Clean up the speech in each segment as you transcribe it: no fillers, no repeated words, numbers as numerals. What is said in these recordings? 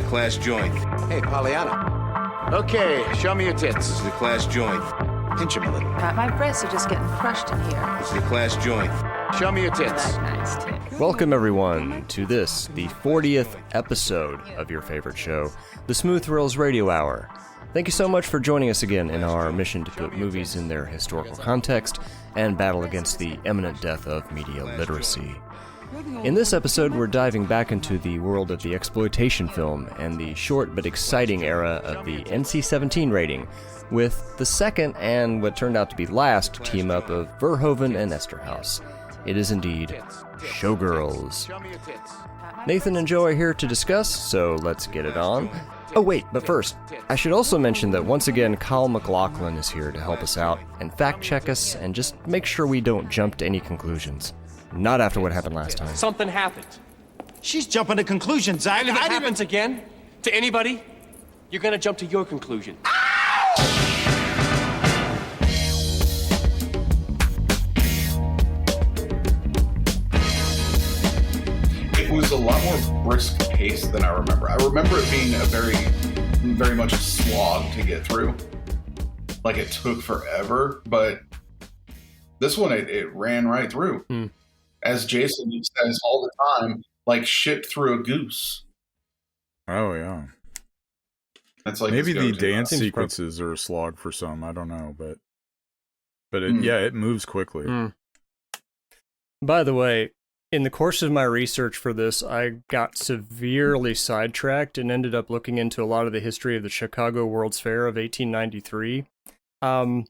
the class joint. Hey, Pollyanna. Okay, show me your tits. This is the class joint. Pinch them a little. My breasts are just getting crushed in here. This is the class joint. Show me your tits. Nice tits. Welcome, everyone, to this, the 40th episode of your favorite show, the Smooth Thrills Radio Hour. Thank you so much for joining us again in our mission to put movies in their historical context and battle against the imminent death of media literacy. In this episode, we're diving back into the world of the exploitation film and the short but exciting era of the NC-17 rating, with the second and what turned out to be last team-up of Verhoeven and Eszterhas. It is indeed Showgirls. Nathan and Joe are here to discuss, so let's get it on. Oh wait, but first, I should also mention that once again Kyle McLaughlin is here to help us out and fact-check us and just make sure we don't jump to any conclusions. Not after what happened last time. Something happened. She's jumping to conclusions. And if it happens again, to anybody, you're gonna jump to your conclusion. It was a lot more brisk pace than I remember. I remember it being a very much a slog to get through. Like it took forever, but this one, it ran right through. As Jason says all the time, like shit through a goose. Oh, yeah. That's like maybe the dance sequences are a slog for some. I don't know, but it moves quickly. By the way, in the course of my research for this, I got severely sidetracked and ended up looking into a lot of the history of the Chicago World's Fair of 1893.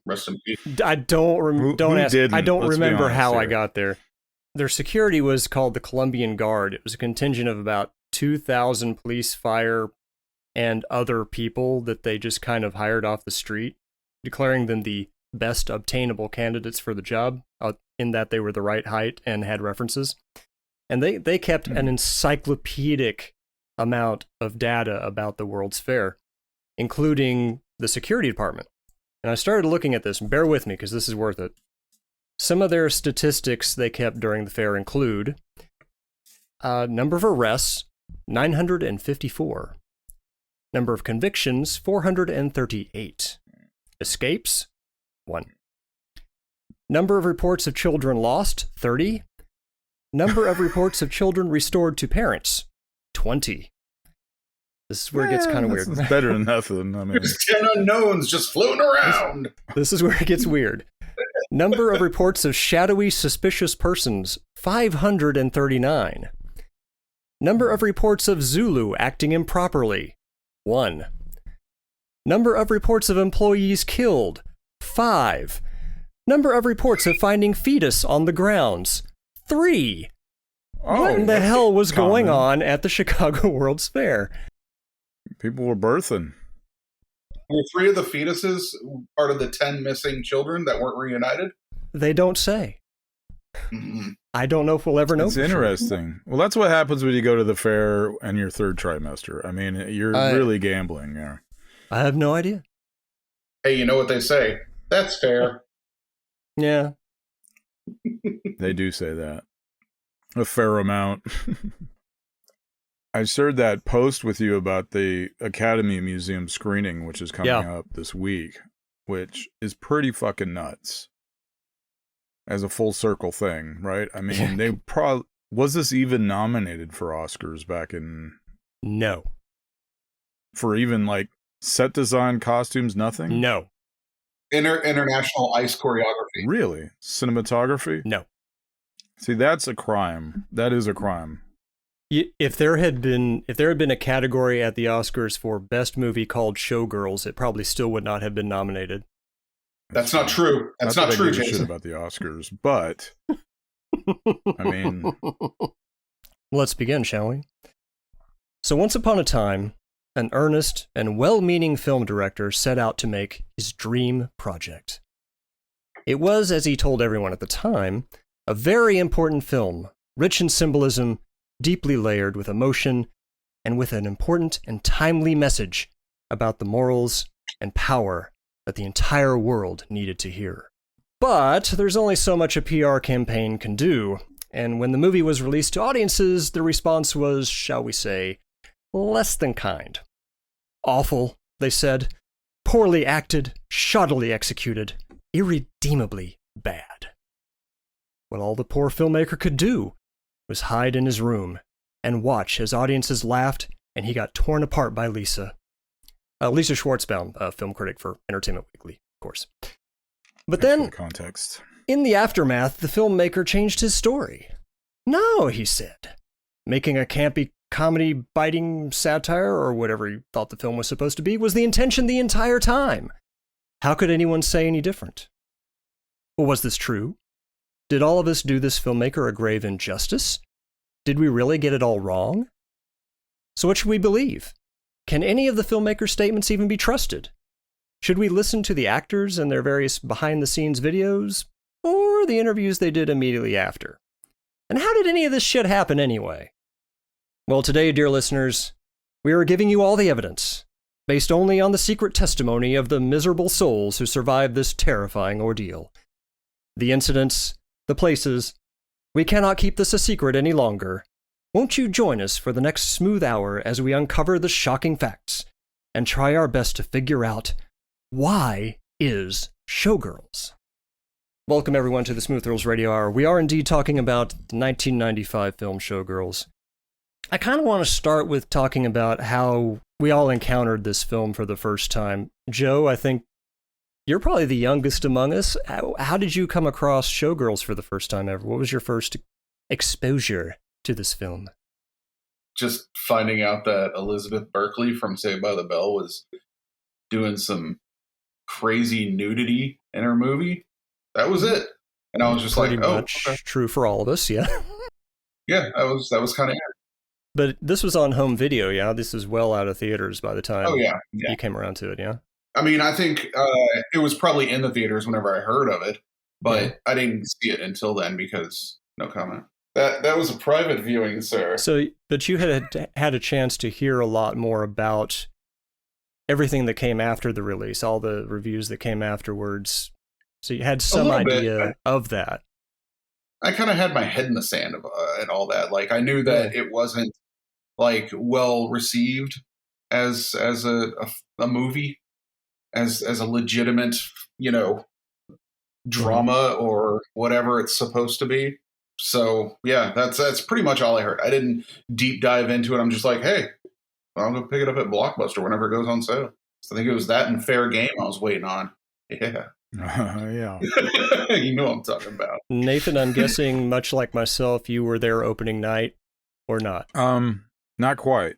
Rest in peace. I don't remember how here. I got there. Their security was called the Columbian Guard. It was a contingent of about 2,000 police, fire, and other people that they just kind of hired off the street, declaring them the best obtainable candidates for the job, in that they were the right height and had references. And they kept an encyclopedic amount of data about the World's Fair, including the security department. And I started looking at this, and bear with me because this is worth it. Some of their statistics they kept during the fair include number of arrests, 954. Number of convictions, 438. Escapes, 1. Number of reports of children lost, 30. Number of reports of children restored to parents, 20. This is where it gets kind of weird. It's better than nothing. I mean, There's 10 unknowns just floating around. This is where it gets weird. Number of reports of shadowy, suspicious persons, 539. Number of reports of Zulu acting improperly, 1. Number of reports of employees killed, 5. Number of reports of finding fetus on the grounds, 3. What in the hell was going on at the Chicago World's Fair? people were birthing. Were 3 of the fetuses part of the 10 missing children that weren't reunited? They don't say. Mm-hmm. I don't know if we'll ever know. It's interesting. Well, that's what happens when you go to the fair and your third trimester. I mean, you're really gambling there. I have no idea. Hey, you know what they say? That's fair. Yeah. They do say that. A fair amount. I shared that post with you about the Academy Museum screening, which is coming up this week, which is pretty fucking nuts. As a full circle thing, right? I mean, they probably... Was this even nominated for Oscars back in... No. For even, like, set design, costumes, nothing? No. International ice choreography. Really? Cinematography? No. See, that's a crime. That is a crime. If there had been a category at the Oscars for best movie called Showgirls, it probably still would not have been nominated. That's not true. That's not true, Jason. Shit about the Oscars, but I mean, let's begin, shall we? So once upon a time, an earnest and well-meaning film director set out to make his dream project. It was, as he told everyone at the time, a very important film, rich in symbolism, deeply layered with emotion, and with an important and timely message about the morals and power that the entire world needed to hear. But there's only so much a PR campaign can do, and when the movie was released to audiences, the response was, shall we say, less than kind. Awful, they said. Poorly acted, shoddily executed, irredeemably bad. What all the poor filmmaker could do was hide in his room and watch as audiences laughed and he got torn apart by Lisa. Lisa Schwartzbaum, a film critic for Entertainment Weekly, of course. But Thanks for then, the context. in the aftermath, the filmmaker changed his story. No, he said, making a campy comedy biting satire, or whatever he thought the film was supposed to be, was the intention the entire time. How could anyone say any different? Well, was this true? Did all of us do this filmmaker a grave injustice? Did we really get it all wrong? So what should we believe? Can any of the filmmaker's statements even be trusted? Should we listen to the actors and their various behind-the-scenes videos, or the interviews they did immediately after? And how did any of this shit happen anyway? Well, today, dear listeners, we are giving you all the evidence, based only on the secret testimony of the miserable souls who survived this terrifying ordeal. The incidents, the places. We cannot keep this a secret any longer. Won't you join us for the next smooth hour as we uncover the shocking facts and try our best to figure out why is Showgirls? Welcome everyone to the Smooth Thrills Radio Hour. We are indeed talking about the 1995 film Showgirls. I kind of want to start with talking about how we all encountered this film for the first time. Joe, I think you're probably the youngest among us. How did you come across Showgirls for the first time ever? What was your first exposure to this film? Just finding out that Elizabeth Berkley from Saved by the Bell was doing some crazy nudity in her movie. That was it. And I was just Pretty like, oh, much okay. true for all of us, yeah. Yeah, that was kind of it. But this was on home video, yeah? This is well out of theaters by the time you came around to it, yeah? I mean, I think it was probably in the theaters whenever I heard of it, but I didn't see it until then because no comment. That was a private viewing, sir. So, but you had a chance to hear a lot more about everything that came after the release, all the reviews that came afterwards. So you had some idea of that. I kind of had my head in the sand and all that. Like I knew that it wasn't like well received as a movie, as a legitimate, drama or whatever it's supposed to be. So yeah, that's pretty much all I heard. I didn't deep dive into it. I'm just like, hey, I'll go pick it up at Blockbuster whenever it goes on sale. So I think it was that and Fair Game I was waiting on. Yeah. Yeah. You know what I'm talking about. Nathan, I'm guessing, much like myself, you were there opening night, or not? Not quite.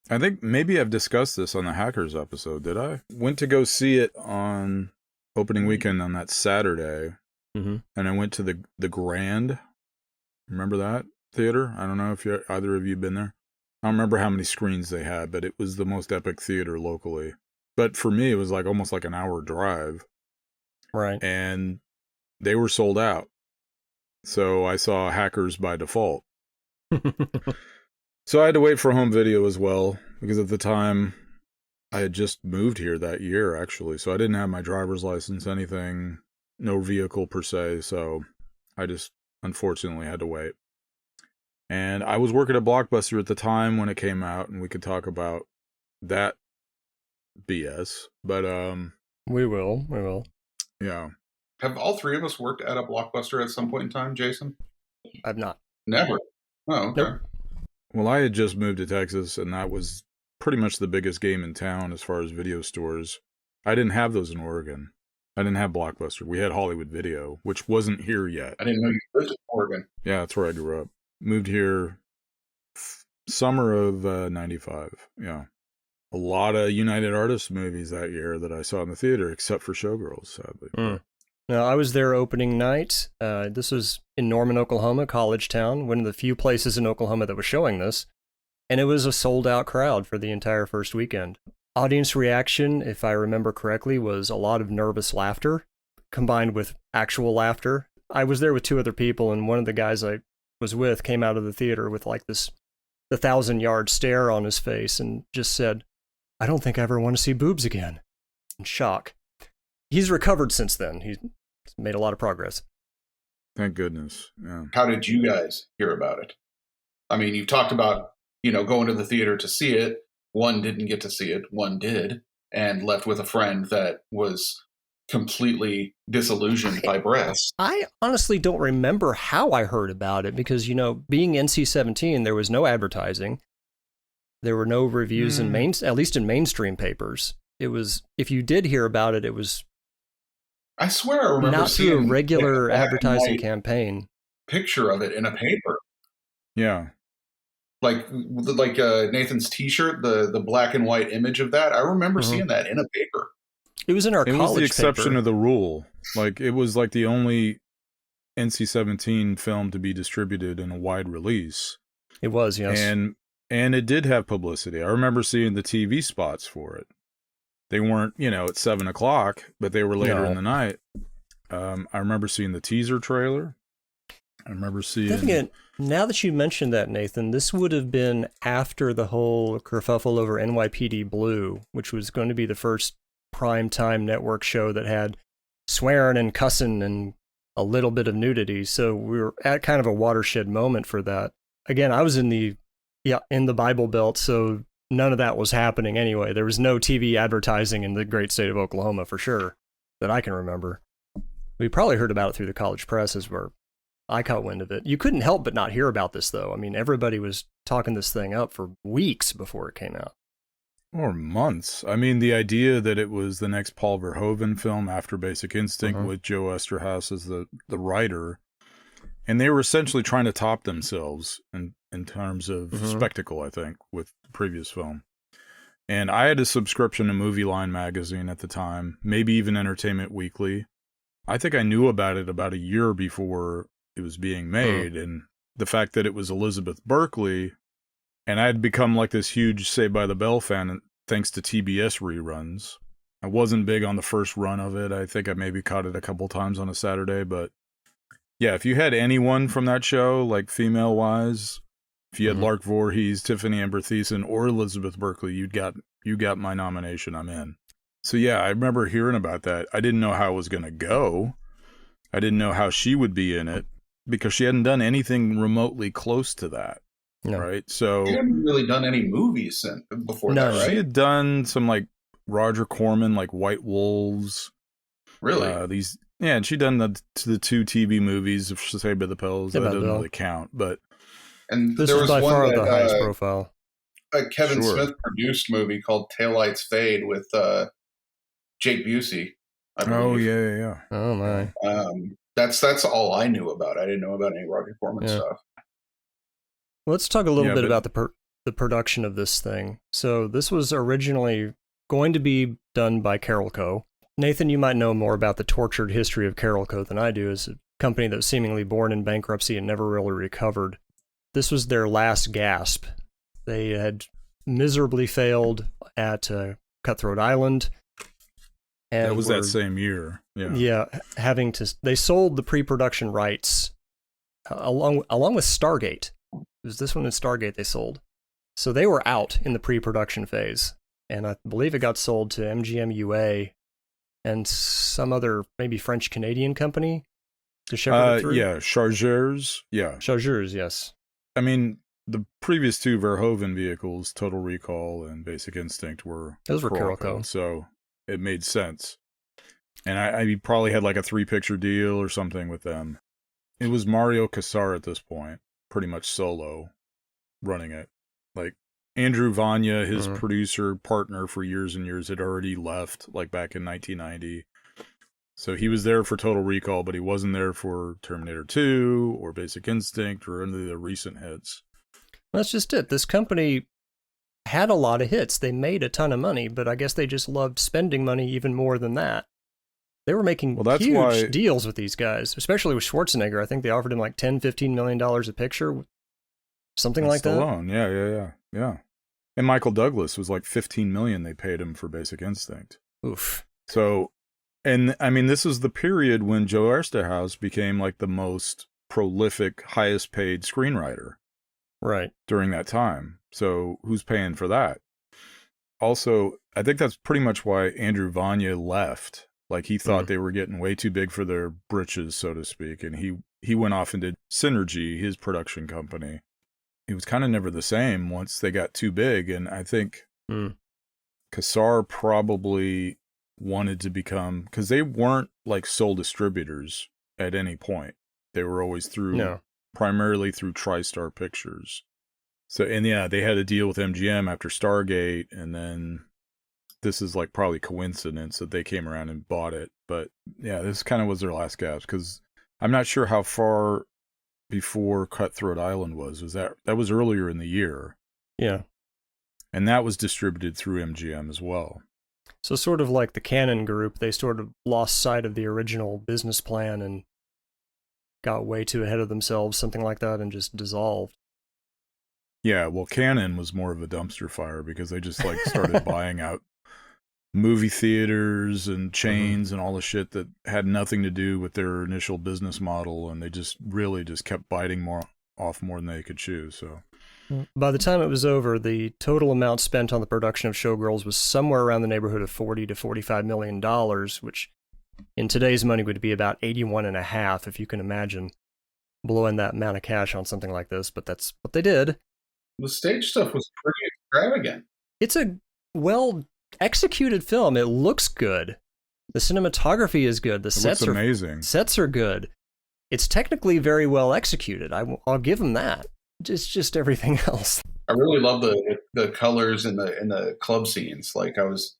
I think maybe I've discussed this on the Hackers episode, did I? Went to go see it on opening weekend on that Saturday, and I went to the Grand. Remember that theater? I don't know if either of you been there. I don't remember how many screens they had, but it was the most epic theater locally. But for me, it was like almost like an hour drive. Right. And they were sold out. So I saw Hackers by default. So I had to wait for home video as well, because at the time I had just moved here that year, actually. So I didn't have my driver's license, anything, no vehicle per se. So I just unfortunately had to wait. And I was working at Blockbuster at the time when it came out, and we could talk about that BS. But we will. Yeah. Have all three of us worked at a Blockbuster at some point in time, Jason? I've not. Never. Oh, okay. Nope. Well, I had just moved to Texas, and that was pretty much the biggest game in town as far as video stores. I didn't have those in Oregon. I didn't have Blockbuster. We had Hollywood Video, which wasn't here yet. I didn't know you lived in Oregon. Yeah, that's where I grew up. Moved here summer of 95. Yeah. A lot of United Artists movies that year that I saw in the theater, except for Showgirls, sadly. Now, I was there opening night. This was in Norman, Oklahoma, college town, one of the few places in Oklahoma that was showing this. And it was a sold-out crowd for the entire first weekend. Audience reaction, if I remember correctly, was a lot of nervous laughter, combined with actual laughter. I was there with two other people, and one of the guys I was with came out of the theater with like the 1,000-yard stare on his face and just said, "I don't think I ever want to see boobs again." In shock. He's recovered since then. He's made a lot of progress. Thank goodness. Yeah. How did you guys hear about it? I mean, you've talked about going to the theater to see it. One didn't get to see it, one did, and left with a friend that was completely disillusioned by breasts. I honestly don't remember how I heard about it because, being NC-17, there was no advertising. There were no reviews at least in mainstream papers. It was, if you did hear about it, it was I swear I remember not through a seeing regular a black and advertising white campaign. picture of it in a paper. Yeah. Like Nathan's T-shirt, the black and white image of that. I remember seeing that in a paper. It was in our college paper. It was the exception of the rule. Like, it was like the only NC-17 film to be distributed in a wide release. It was, yes. And it did have publicity. I remember seeing the TV spots for it. They weren't, at 7 o'clock, but they were later in the night. I remember seeing the teaser trailer. I remember seeing... Now that you mentioned that, Nathan, this would have been after the whole kerfuffle over NYPD Blue, which was going to be the first primetime network show that had swearing and cussing and a little bit of nudity. So we were at kind of a watershed moment for that. Again, I was in the Bible Belt, so none of that was happening anyway. There was no TV advertising in the great state of Oklahoma, for sure, that I can remember. We probably heard about it through the college press as where I caught wind of it. You couldn't help but not hear about this, though. I mean, everybody was talking this thing up for weeks before it came out. Or months. I mean, the idea that it was the next Paul Verhoeven film after Basic Instinct with Joe Eszterhas as the writer. And they were essentially trying to top themselves in terms of spectacle, I think, with the previous film. And I had a subscription to Movie Line magazine at the time, maybe even Entertainment Weekly. I think I knew about it about a year before it was being made. And the fact that it was Elizabeth Berkley, and I had become like this huge Saved by the Bell fan thanks to TBS reruns. I wasn't big on the first run of it. I think I maybe caught it a couple times on a Saturday, but yeah, if you had anyone from that show, like female-wise, if you had Lark Voorhees, Tiffany Amber Thiessen, or Elizabeth Berkley, you got my nomination. I'm in. So yeah, I remember hearing about that. I didn't know how it was going to go. I didn't know how she would be in it because she hadn't done anything remotely close to that. No. Right? So she hadn't really done any movies before that, right? She had done some like Roger Corman, like White Wolves. Really? And she'd done the two TV movies of Saved by the Bell. That doesn't really count, but this was by far the highest profile. A Kevin Smith produced movie called Taillights Fade with Jake Busey. I believe. Oh yeah. Oh my. That's all I knew about. I didn't know about any Roger Corman stuff. Let's talk a little bit about the production of this thing. So this was originally going to be done by Carolco. Nathan, you might know more about the tortured history of Carolco than I do, as a company that was seemingly born in bankruptcy and never really recovered. This was their last gasp. They had miserably failed at Cutthroat Island. And that was that same year. Yeah, they sold the pre-production rights along with Stargate. It was this one and Stargate they sold. So they were out in the pre-production phase. And I believe it got sold to MGM UA and some other maybe French-Canadian company to shepherd it through. Yeah, Showgirls. Yeah. Showgirls, yes. I mean, the previous two Verhoeven vehicles, Total Recall and Basic Instinct, those were Carolco. So it made sense. And I probably had like a 3-picture deal or something with them. It was Mario Casar at this point, pretty much solo, running it. Like, Andrew Vanya, his producer partner for years and years, had already left, like back in 1990. So he was there for Total Recall, but he wasn't there for Terminator 2 or Basic Instinct or any of the recent hits. That's just it. This company had a lot of hits. They made a ton of money, but I guess they just loved spending money even more than that. They were making huge deals with these guys, especially with Schwarzenegger. I think they offered him like $10-15 million a picture, something like that. Stallone, yeah. And Michael Douglas was like $15 million they paid him for Basic Instinct. Oof. So, and I mean, this is the period when Joe Eszterhas became like the most prolific, highest paid screenwriter. Right. During that time. So who's paying for that? Also, I think that's pretty much why Andrew Vanya left. Like, he thought they were getting way too big for their britches, so to speak. And he went off and did Synergy, his production company. he was kind of never the same once they got too big. And I think Kassar probably wanted to become, because they weren't like sole distributors at any point. They were always primarily through TriStar Pictures. So, and yeah, they had a deal with MGM after Stargate, and then this is like probably coincidence that they came around and bought it. But yeah, this kind of was their last gasp, because I'm not sure how far before Cutthroat Island was that was earlier in the year. Yeah. And that was distributed through MGM as well. So sort of like the Canon Group, they sort of lost sight of the original business plan and got way too ahead of themselves, something like that, and just dissolved. Yeah, well, Canon was more of a dumpster fire because they just like started buying out movie theaters and chains and all the shit that had nothing to do with their initial business model, and they just really just kept biting more than they could chew. So by the time it was over, the total amount spent on the production of Showgirls was somewhere around the neighborhood of $40 to $45 million, which in today's money would be about 81.5, if you can imagine blowing that amount of cash on something like this. But that's what they did. The stage stuff was pretty extravagant. It's a well-executed film. It looks good. The cinematography is good. The sets are amazing. Sets are good. It's technically very well executed. I'll give them that. It's just everything else. I really love the colors in the club scenes. Like I was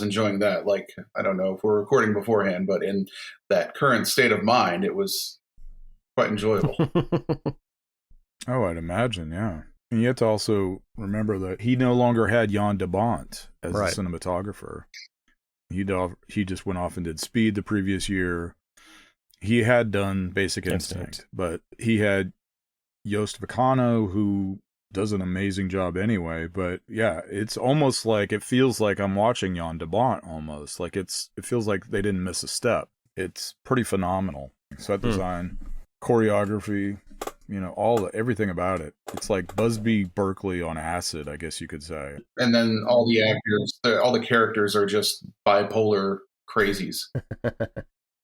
enjoying that. Like, I don't know if we're recording beforehand, but in that current state of mind, it was quite enjoyable. Oh, I'd imagine, yeah. And you have to also remember that he no longer had Jan de Bont as a cinematographer. He just went off and did Speed the previous year. He had done Basic Instinct, but he had Joost Vacano, who does an amazing job anyway. But yeah, it's almost like, it feels like I'm watching Jan de Bont almost. Like it feels like they didn't miss a step. It's pretty phenomenal. Set design, choreography, everything about it. It's like Busby Berkeley on acid, I guess you could say. And then all the actors, all the characters are just bipolar crazies.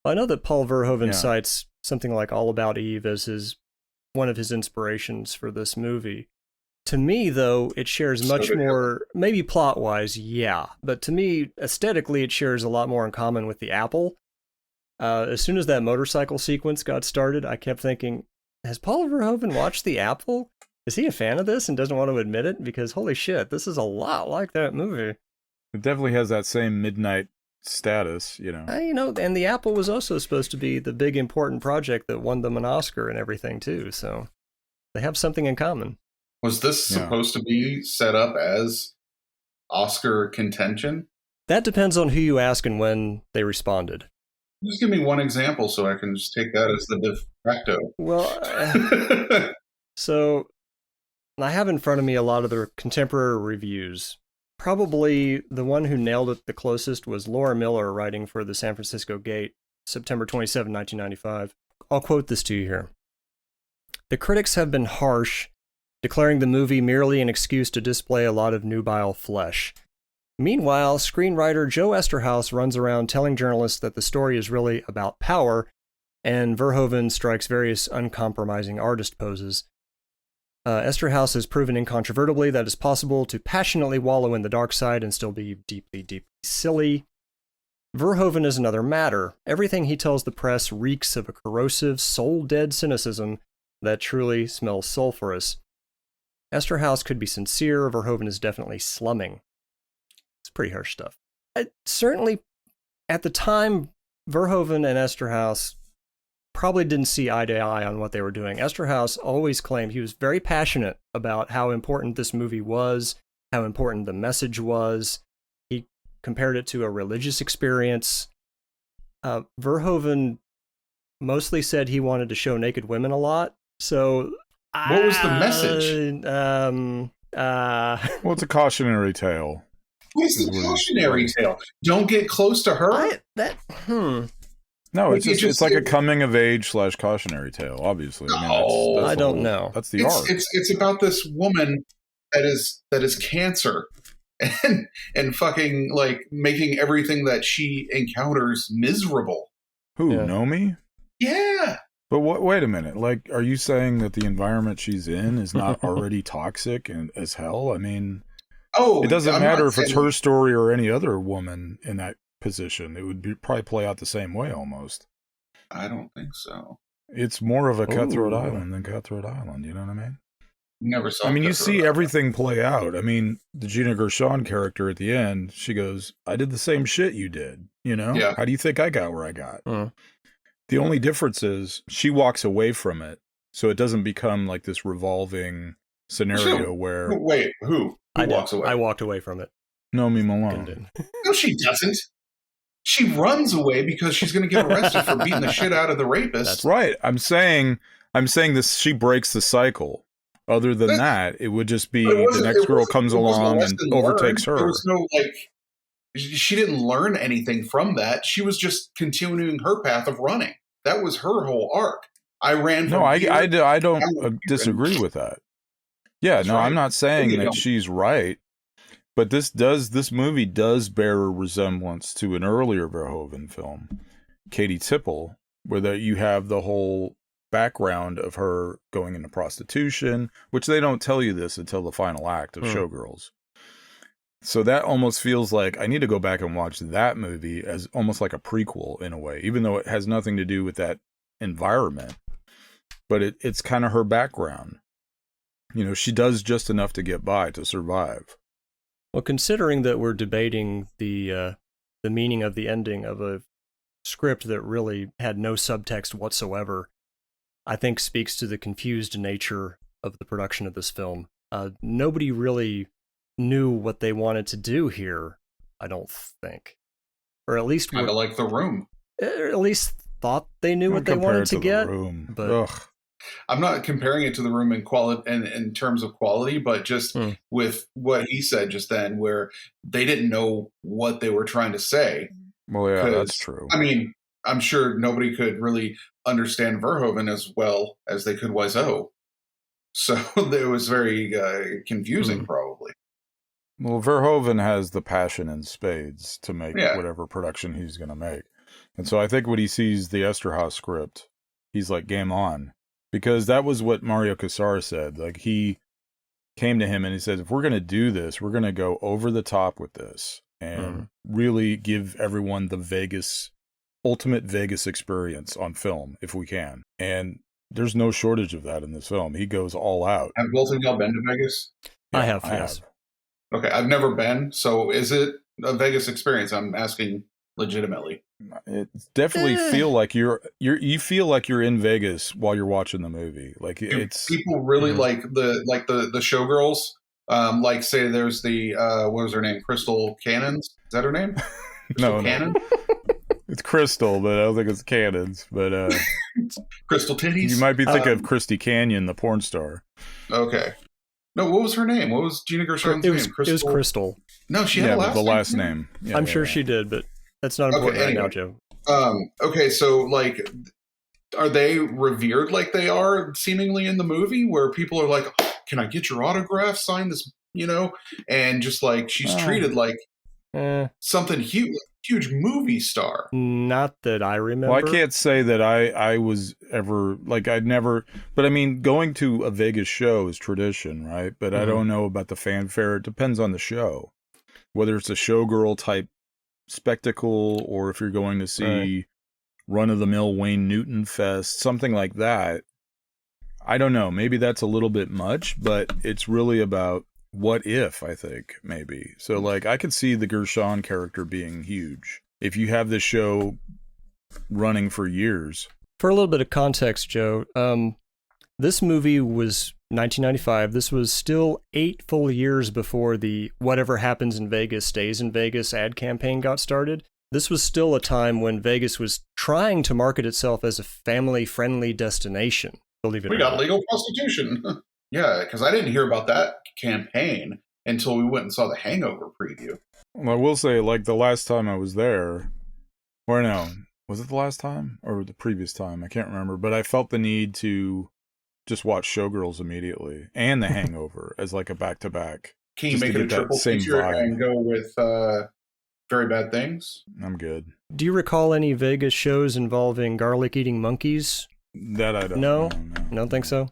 I know that Paul Verhoeven cites something like All About Eve as one of his inspirations for this movie. To me, though, it shares much more, maybe plot-wise, yeah, but to me, aesthetically, it shares a lot more in common with The Apple. As soon as that motorcycle sequence got started, I kept thinking, has Paul Verhoeven watched The Apple? Is he a fan of this and doesn't want to admit it? Because holy shit, this is a lot like that movie. It definitely has that same midnight status, And The Apple was also supposed to be the big important project that won them an Oscar and everything too, so they have something in common. Was this supposed to be set up as Oscar contention? That depends on who you ask and when they responded. Just give me one example so I can just take that as the de facto. Well, so I have in front of me a lot of the contemporary reviews. Probably the one who nailed it the closest was Laura Miller, writing for the San Francisco Gate, September 27, 1995. I'll quote this to you here. The critics have been harsh, declaring the movie merely an excuse to display a lot of nubile flesh. Meanwhile, screenwriter Joe Eszterhas runs around telling journalists that the story is really about power, and Verhoeven strikes various uncompromising artist poses. Eszterhas has proven incontrovertibly that it's possible to passionately wallow in the dark side and still be deeply, deeply silly. Verhoeven is another matter. Everything he tells the press reeks of a corrosive, soul-dead cynicism that truly smells sulfurous. Eszterhas could be sincere, Verhoeven is definitely slumming. It's pretty harsh stuff. Certainly, at the time, Verhoeven and Eszterhas probably didn't see eye to eye on what they were doing. Eszterhas always claimed he was very passionate about how important this movie was, how important the message was. He compared it to a religious experience. Verhoeven mostly said he wanted to show naked women a lot. So, what was the message? Well, it's a cautionary tale. What's the cautionary tale? Don't get close to her? No, it's like a coming of age / cautionary tale. Obviously, that's I don't know. That's the art. It's about this woman that is cancer, and fucking like making everything that she encounters miserable. Who, Nomi? Yeah. But wait a minute. Like, are you saying that the environment she's in is not already toxic and as hell? I mean, it doesn't matter if it's her story or any other woman in that position. It would probably play out the same way almost. I don't think so. It's more of a Cutthroat Island than Cutthroat Island. You know what I mean? Never saw. I mean, you see everything play out. I mean, the Gina Gershon character at the end, she goes, "I did the same shit you did." You know? Yeah. How do you think I got where I got? The only difference is she walks away from it, so it doesn't become like this revolving scenario where. Wait, who walks away? I walked away from it. Nomi Malone. No, she doesn't. She runs away because she's going to get arrested for beating the shit out of the rapist. That's right. I'm saying this. She breaks the cycle. Other than that, it would just be the next girl comes along and overtakes her. There was no, like, she didn't learn anything from that. She was just continuing her path of running. That was her whole arc. I ran from I don't disagree with that. Yeah, that's right. I'm not saying that she's right, but this movie does bear a resemblance to an earlier Verhoeven film, Katie Tipple, where you have the whole background of her going into prostitution, which they don't tell you this until the final act of Showgirls. So that almost feels like I need to go back and watch that movie as almost like a prequel in a way, even though it has nothing to do with that environment. But it's kind of her background. You know, she does just enough to get by, to survive. Well, considering that we're debating the meaning of the ending of a script that really had no subtext whatsoever, I think speaks to the confused nature of the production of this film. Nobody really knew what they wanted to do here, I don't think. Or at least kind of like The Room. Or at least thought they knew what they wanted to get. The Room. But ugh. I'm not comparing it to The Room in quality and in terms of quality, but just with what he said just then, where they didn't know what they were trying to say. Well, yeah, that's true. I mean, I'm sure nobody could really understand Verhoeven as well as they could Wiseau. So it was very confusing, probably. Well, Verhoeven has the passion in spades to make whatever production he's going to make. And so I think when he sees the Eszterhas script, he's like, game on. Because that was what Mario Casar said. Like, he came to him and he said, if we're going to do this, we're going to go over the top with this and really give everyone the ultimate Vegas experience on film, if we can. And there's no shortage of that in this film. He goes all out. Have both of y'all been to Vegas? Yeah, I have, yes. Okay, I've never been. So is it a Vegas experience? I'm asking legitimately. It definitely feel like you feel like you're in Vegas while you're watching the movie. Like, it's people really like the Showgirls. Like, say there's the what was her name? Crystal Cannons. Is that her name? No, Cannon. It's Crystal, but I don't think it's Cannons. But Crystal Titties. You might be thinking of Christy Canyon, the porn star. Okay. No, what was her name? What was Gina Gershon's name? It was Crystal. No, she had the last name. Yeah, I'm sure she did, but that's not important right now, Joe. Okay, so, like, are they revered like they are seemingly in the movie, where people are like, oh, can I get your autograph? Sign this, you know? And just, like, she's treated like something huge movie star. Not that I remember. Well, I can't say that I was ever, like, I'd never, but I mean, going to a Vegas show is tradition, right? But I don't know about the fanfare. It depends on the show. Whether it's a showgirl type spectacle or if you're going to see run-of-the-mill Wayne Newton Fest, something like that. I don't know. Maybe that's a little bit much, but it's really about what if, I think, maybe. So, like, I could see the Gershon character being huge if you have this show running for years. For a little bit of context, Joe, this movie was 1995. This was still 8 full years before the Whatever Happens in Vegas Stays in Vegas ad campaign got started. This was still a time when Vegas was trying to market itself as a family-friendly destination. Believe it or not. We got legal prostitution. Yeah, because I didn't hear about that campaign until we went and saw the Hangover preview. Well, I will say, like, the last time I was there, or no, was it the last time or the previous time? I can't remember, but I felt the need to just watch Showgirls immediately and The Hangover as like a back-to-back. Can you make it a triple feature and go with Very Bad Things? I'm good. Do you recall any Vegas shows involving garlic-eating monkeys? That I don't No, know. I don't think so.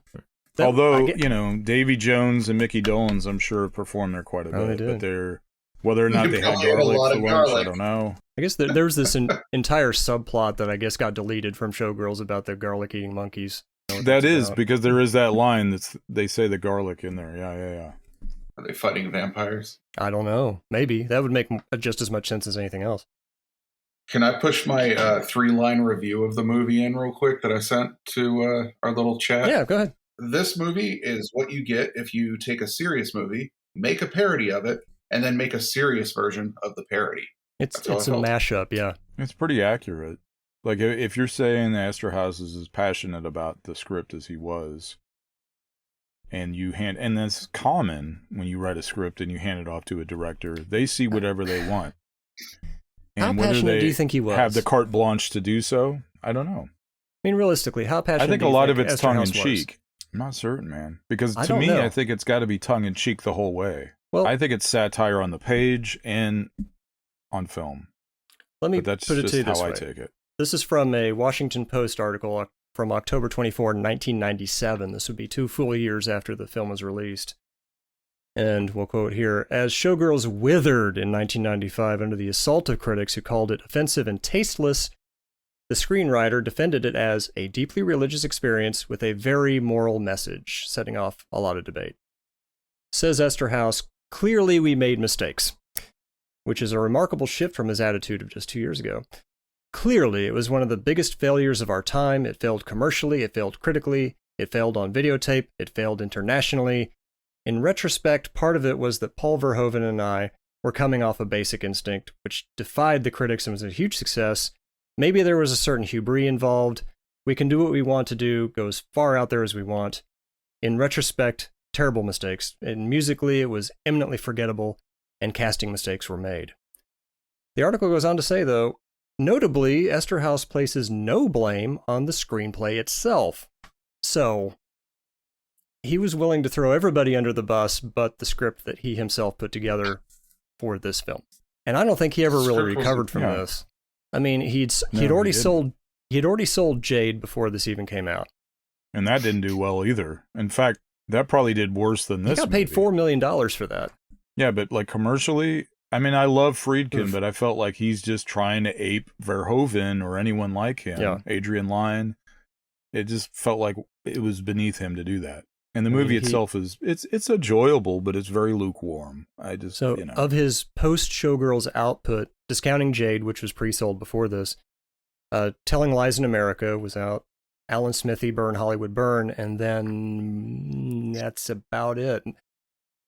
That- Although, I get- Davy Jones and Mickey Dolenz, I'm sure, have performed there quite a Oh, they bit. did. But they're whether or You not could they had probably have a garlic lot for of lunch, I garlic. don't know. I guess there was this entire subplot that I guess got deleted from Showgirls about the garlic eating monkeys. I don't know what That that's is about. because there is that line they say the garlic in there. Yeah. Are they fighting vampires? I don't know. Maybe that would make just as much sense as anything else. Can I push my 3-line review of the movie in real quick that I sent to our little chat? Yeah, go ahead. This movie is what you get if you take a serious movie, make a parody of it, and then make a serious version of the parody. It's That's how a I felt. mashup. Yeah. It's pretty accurate. Like if you're saying that Eszterhas is as passionate about the script as he was, and and that's common when you write a script and you hand it off to a director, they see whatever they want. How And whether passionate they do you think he was? have the carte blanche to do so, I don't know. I mean, realistically, how passionate? I think do a you lot think of it's tongue in Eszterhas was? cheek. I'm not certain, man, because I to don't me, know. I think it's got to be tongue in cheek the whole way. Well, I think it's satire on the page and on film. let me But that's put it to you just this how I way. take it. This is from a Washington Post article from October 24, 1997. This would be 2 full years after the film was released. And we'll quote here, as Showgirls withered in 1995 under the assault of critics who called it offensive and tasteless, the screenwriter defended it as a deeply religious experience with a very moral message, setting off a lot of debate. Says Eszterhas, clearly we made mistakes, which is a remarkable shift from his attitude of just 2 years ago. Clearly, it was one of the biggest failures of our time. It failed commercially, it failed critically, it failed on videotape, it failed internationally. In retrospect, part of it was that Paul Verhoeven and I were coming off a Basic Instinct, which defied the critics and was a huge success. Maybe there was a certain hubris involved. We can do what we want to do, go as far out there as we want. In retrospect, terrible mistakes. And musically, it was eminently forgettable, and casting mistakes were made. The article goes on to say, though, notably, Eszterhas places no blame on the screenplay itself. So, he was willing to throw everybody under the bus but the script that he himself put together for this film. And I don't think he ever really Script was- recovered from yeah. this. I mean, he'd No, already he didn't. sold Jade before this even came out. And that didn't do well either. In fact, that probably did worse than this. He got paid movie. $4 million for that. Yeah, but like commercially, I mean, I love Friedkin, Oof. but I felt like he's just trying to ape Verhoeven or anyone like him. Yeah. Adrian Lyne. It just felt like it was beneath him to do that. And the I mean, movie he- itself it's enjoyable, but it's very lukewarm. I just So, of his post-Showgirls output, discounting Jade, which was pre-sold before this, Telling Lies in America was out, Alan Smithy, Burn, Hollywood, Burn, and then that's about it.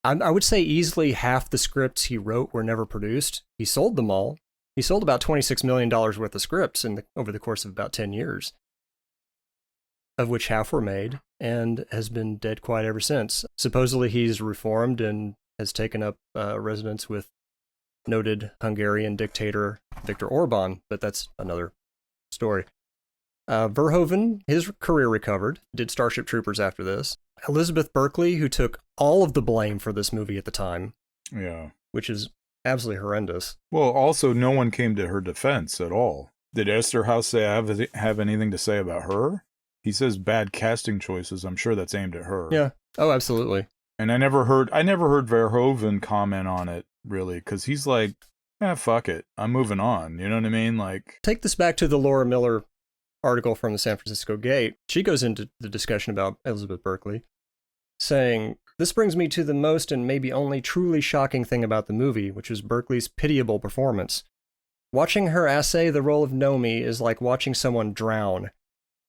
I would say easily half the scripts he wrote were never produced. He sold them all. He sold about $26 million worth of scripts over the course of about 10 years, of which half were made, and has been dead quiet ever since. Supposedly he's reformed and has taken up residence with noted Hungarian dictator Viktor Orban, but that's another story. Verhoeven, his career recovered, did Starship Troopers after this. Elizabeth Berkley, who took all of the blame for this movie at the time, yeah. which is absolutely horrendous. Well, also, no one came to her defense at all. Did Eszterhas say I have anything to say about her? He says bad casting choices. I'm sure that's aimed at her. Yeah. Oh, absolutely. And I never heard Verhoeven comment on it really, because he's like, fuck it, I'm moving on. You know what I mean? Like, Take this back to the Laura Miller article from the San Francisco Gate. She goes into the discussion about Elizabeth Berkley, saying, "This brings me to the most and maybe only truly shocking thing about the movie, which was Berkley's pitiable performance. Watching her essay the role of Nomi is like watching someone drown,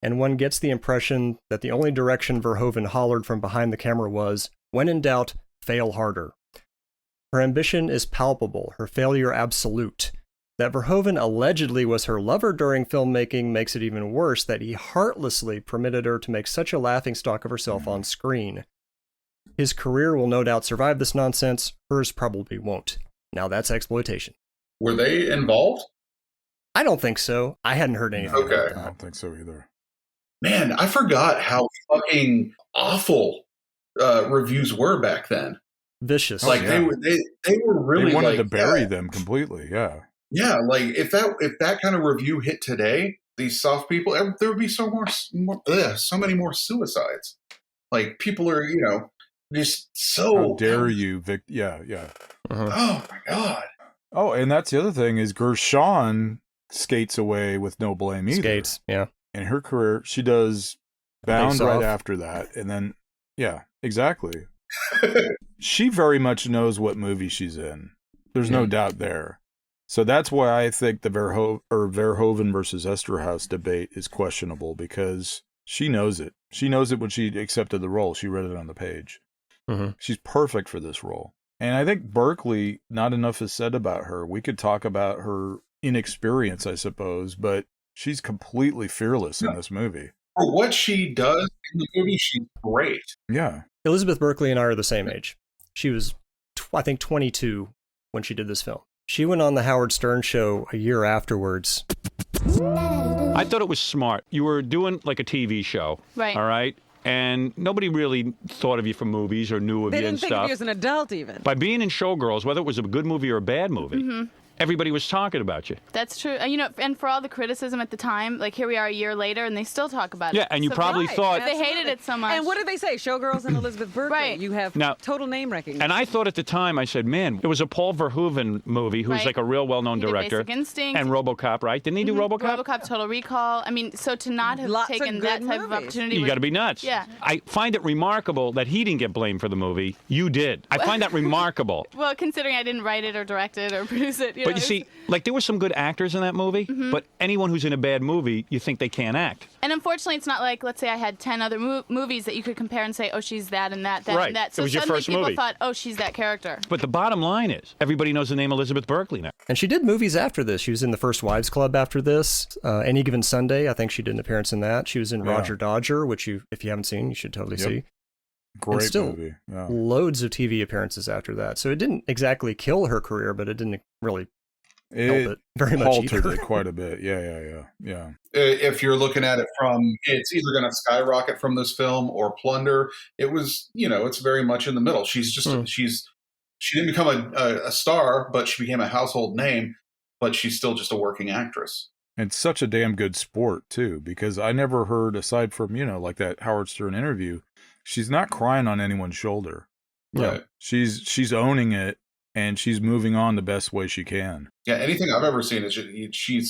and one gets the impression that the only direction Verhoeven hollered from behind the camera was, when in doubt, fail harder. Her ambition is palpable, her failure absolute. That Verhoeven allegedly was her lover during filmmaking makes it even worse that he heartlessly permitted her to make such a laughingstock of herself on screen. His career will no doubt survive this nonsense, hers probably won't. Now that's exploitation." Were they involved? I don't think so. I hadn't heard anything Okay. about I that. don't think so either. Man, I forgot how fucking awful reviews were back then. Vicious. Like yeah. they were really They wanted like, to bury them completely. Yeah. Yeah, like if that kind of review hit today, these soft people, there would be so many more suicides. Like people are, just so. How dare you, Vic? Yeah. Oh my god. Oh, and that's the other thing is Gershon skates away with no blame either. Skates, yeah. In her career, she does Bound Face right Off. after that, and then exactly. She very much knows what movie she's in. There's no doubt there. So that's why I think the Verhoeven versus Eszterhas debate is questionable, because she knows it. She knows it when she accepted the role. She read it on the page. Mm-hmm. She's perfect for this role. And I think Berkeley, not enough is said about her. We could talk about her inexperience, I suppose, but she's completely fearless in this movie. For what she does in the movie, she's great. Yeah. Elizabeth Berkley and I are the same age. She was, I think, 22 when she did this film. She went on the Howard Stern show a year afterwards. I thought it was smart. You were doing like a TV show, Right. all right? And nobody really thought of you for movies or knew of They you didn't and think stuff. of you as an adult even. By being in Showgirls, whether it was a good movie or a bad movie, everybody was talking about you. That's true. And for all the criticism at the time, like here we are a year later, and they still talk about it. Yeah, and you probably Right, thought... They hated it so much. And what did they say? Showgirls and Elizabeth Berkley. Right. You have Now- total name recognition. And I thought at the time, I said, man, it was a Paul Verhoeven movie who's Right. like a real well-known He did director. Basic Instinct. And RoboCop, right? Didn't he do RoboCop? RoboCop, Total Recall. I mean, so to not have Lots of taken good that type of movies. opportunity. You was- got to be nuts. Yeah. I find it remarkable that he didn't get blamed for the movie. You did. I find that remarkable. Well, considering I didn't write it or direct it or produce it. But you see, like, there were some good actors in that movie, Mm-hmm. but anyone who's in a bad movie, you think they can't act. And unfortunately, it's not like, let's say I had 10 other movies that you could compare and say, oh, she's that and that, that Right. and that. It So was your suddenly first people movie. thought, oh, she's that character. But the bottom line is, everybody knows the name Elizabeth Berkley now. And she did movies after this. She was in The First Wives Club after this. Any Given Sunday, I think she did an appearance in that. She was in Roger Dodger, which if you haven't seen, you should totally see. Great And still, movie. Yeah. loads of TV appearances after that. So it didn't exactly kill her career, but it didn't really help it very much halted either. it quite a bit. Yeah. If you're looking at it from, it's either going to skyrocket from this film or plunder. It was, it's very much in the middle. She's just, she didn't become a star, but she became a household name, but she's still just a working actress. And such a damn good sport, too, because I never heard, aside from, like that Howard Stern interview, she's not crying on anyone's shoulder. Right. She's owning it, and she's moving on the best way she can. Yeah, anything I've ever seen is she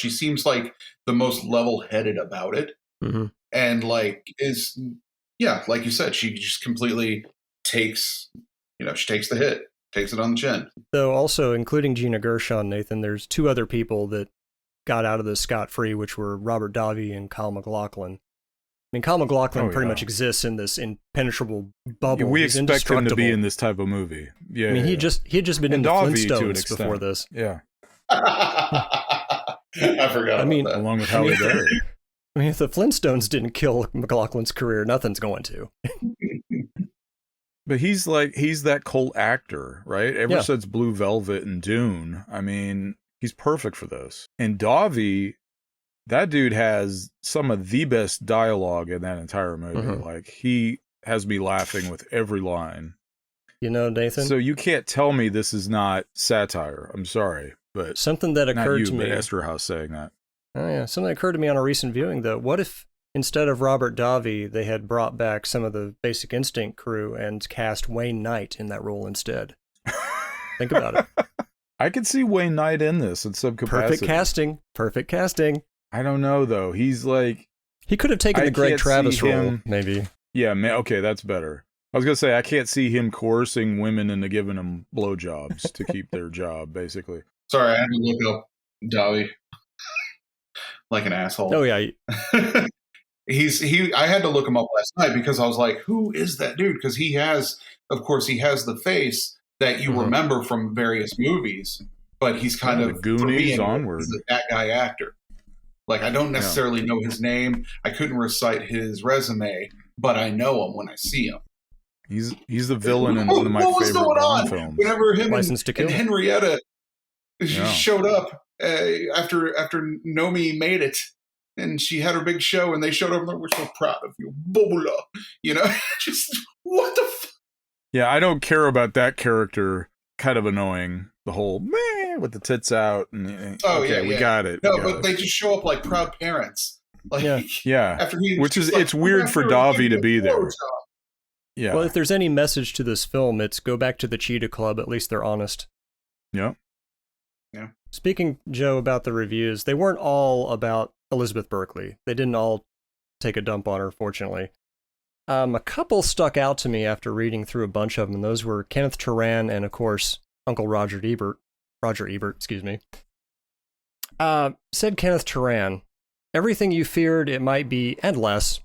seems like the most level-headed about it. Mm-hmm. And like you said, she just completely takes the hit, takes it on the chin. Though also, including Gina Gershon, Nathan, there's two other people that got out of this scot-free, which were Robert Davi and Kyle MacLachlan. I mean, Kyle MacLachlan pretty much exists in this impeneneable bubble. We He's expect him to be indestructible. in this type of movie. Yeah, I mean, he had just been in And the Davi, to an Flintstones extent. before this. Yeah. I forgot. I mean, about that. Along with Halle Berry. I mean, if the Flintstones didn't kill McLaughlin's career, nothing's going to. But he's that cult actor, right? Ever Yeah. since Blue Velvet and Dune, I mean, he's perfect for this. And Davi, that dude has some of the best dialogue in that entire movie. Mhm. Like, he has me laughing with every line. You know, Nathan? So you can't tell me this is not satire. I'm sorry, but something that not occurred you, to but me. Eszterhas saying that. Oh, yeah. Something that occurred to me on a recent viewing, though. What if instead of Robert Davi, they had brought back some of the Basic Instinct crew and cast Wayne Knight in that role instead? Think about it. I could see Wayne Knight in this in some capacity. Perfect casting. Perfect casting. I don't know, though. He's like... He could have taken I the Greg can't Travis see role, him- maybe. Yeah, okay, that's better. I was going to say, I can't see him coercing women into giving them blowjobs to keep their job, basically. Sorry, I had to look up Davi like an asshole. Oh, yeah. I had to look him up last night because I was like, who is that dude? Because he has the face that you remember from various movies, but he's kind The of Goonies for me, onward. he's that guy actor. Like, I don't necessarily know his name. I couldn't recite his resume, but I know him when I see him. He's the villain in one of my what was favorite going on Bond films. whenever him License to Kill. and Henrietta Yeah. showed up after Nomi made it, and she had her big show, and they showed up and like, we're so proud of you, Bobula. Just what the Yeah, I don't care about that character. Kind of annoying. The whole, meh, with the tits out. And, Oh, okay, yeah, we got it. No, we got but it. they just show up like proud parents. Like, Yeah. After he Which is, like, it's weird for Davi to be there. Yeah. Well, if there's any message to this film, it's go back to the Cheetah Club. At least they're honest. Yeah. Yeah. Speaking, Joe, about the reviews, they weren't all about Elizabeth Berkley. They didn't all take a dump on her, fortunately. A couple stuck out to me after reading through a bunch of them, and those were Kenneth Turan and, of course, Uncle Roger Ebert. Said Kenneth Turan, everything you feared it might be, and less.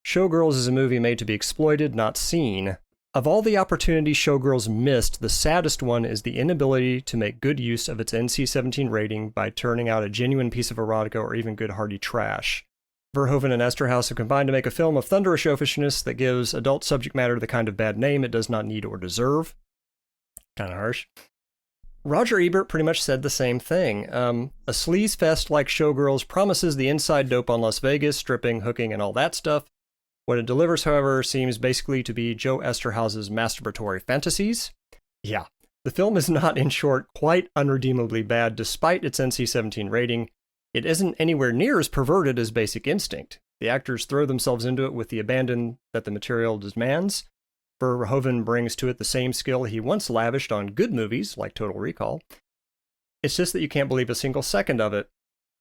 Showgirls is a movie made to be exploited, not seen. Of all the opportunities Showgirls missed, the saddest one is the inability to make good use of its NC-17 rating by turning out a genuine piece of erotica or even good hearty trash. Verhoeven and Eszterhas have combined to make a film of thunderous oafishness that gives adult subject matter the kind of bad name it does not need or deserve. Kind of harsh. Roger Ebert pretty much said the same thing. A sleaze fest like Showgirls promises the inside dope on Las Vegas, stripping, hooking, and all that stuff. What it delivers, however, seems basically to be Joe Eszterhas's masturbatory fantasies. Yeah, the film is not, in short, quite unredeemably bad despite its NC-17 rating. It isn't anywhere near as perverted as Basic Instinct. The actors throw themselves into it with the abandon that the material demands. Verhoeven brings to it the same skill he once lavished on good movies, like Total Recall. It's just that you can't believe a single second of it.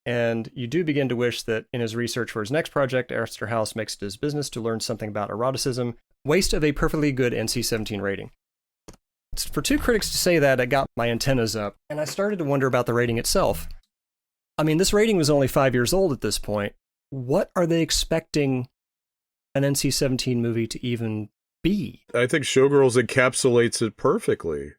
And you do begin to wish that in his research for his next project, Eszterhas makes it his business to learn something about eroticism. Waste of a perfectly good NC-17 rating. For two critics to say that, it got my antennas up, and I started to wonder about the rating itself. I mean, this rating was only 5 years old at this point. What are they expecting an NC-17 movie to even be? I think Showgirls encapsulates it perfectly.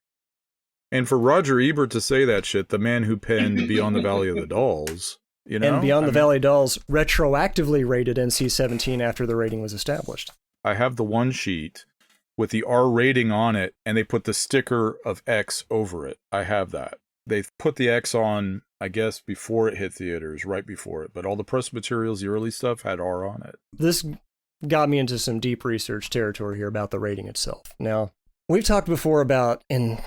And for Roger Ebert to say that shit, the man who penned Beyond the Valley of the Dolls, you know? And Beyond the Valley Dolls retroactively rated NC-17 after the rating was established. I have the one sheet with the R rating on it, and they put the sticker of X over it. I have that. They put the X on, I guess, before it hit theaters, right before it. But all the press materials, the early stuff, had R on it. This got me into some deep research territory here about the rating itself. Now, we've talked before about, in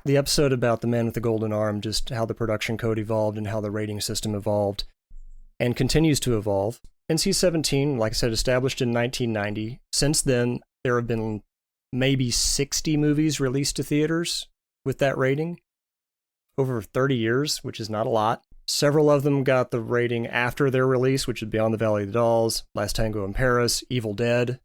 the episode about The Man with the Golden Arm, just how the production code evolved and how the rating system evolved and continues to evolve. NC-17, like I said, established in 1990. Since then, there have been maybe 60 movies released to theaters with that rating over 30 years, which is not a lot. Several of them got the rating after their release, which is Beyond the Valley of the Dolls, Last Tango in Paris, Evil Dead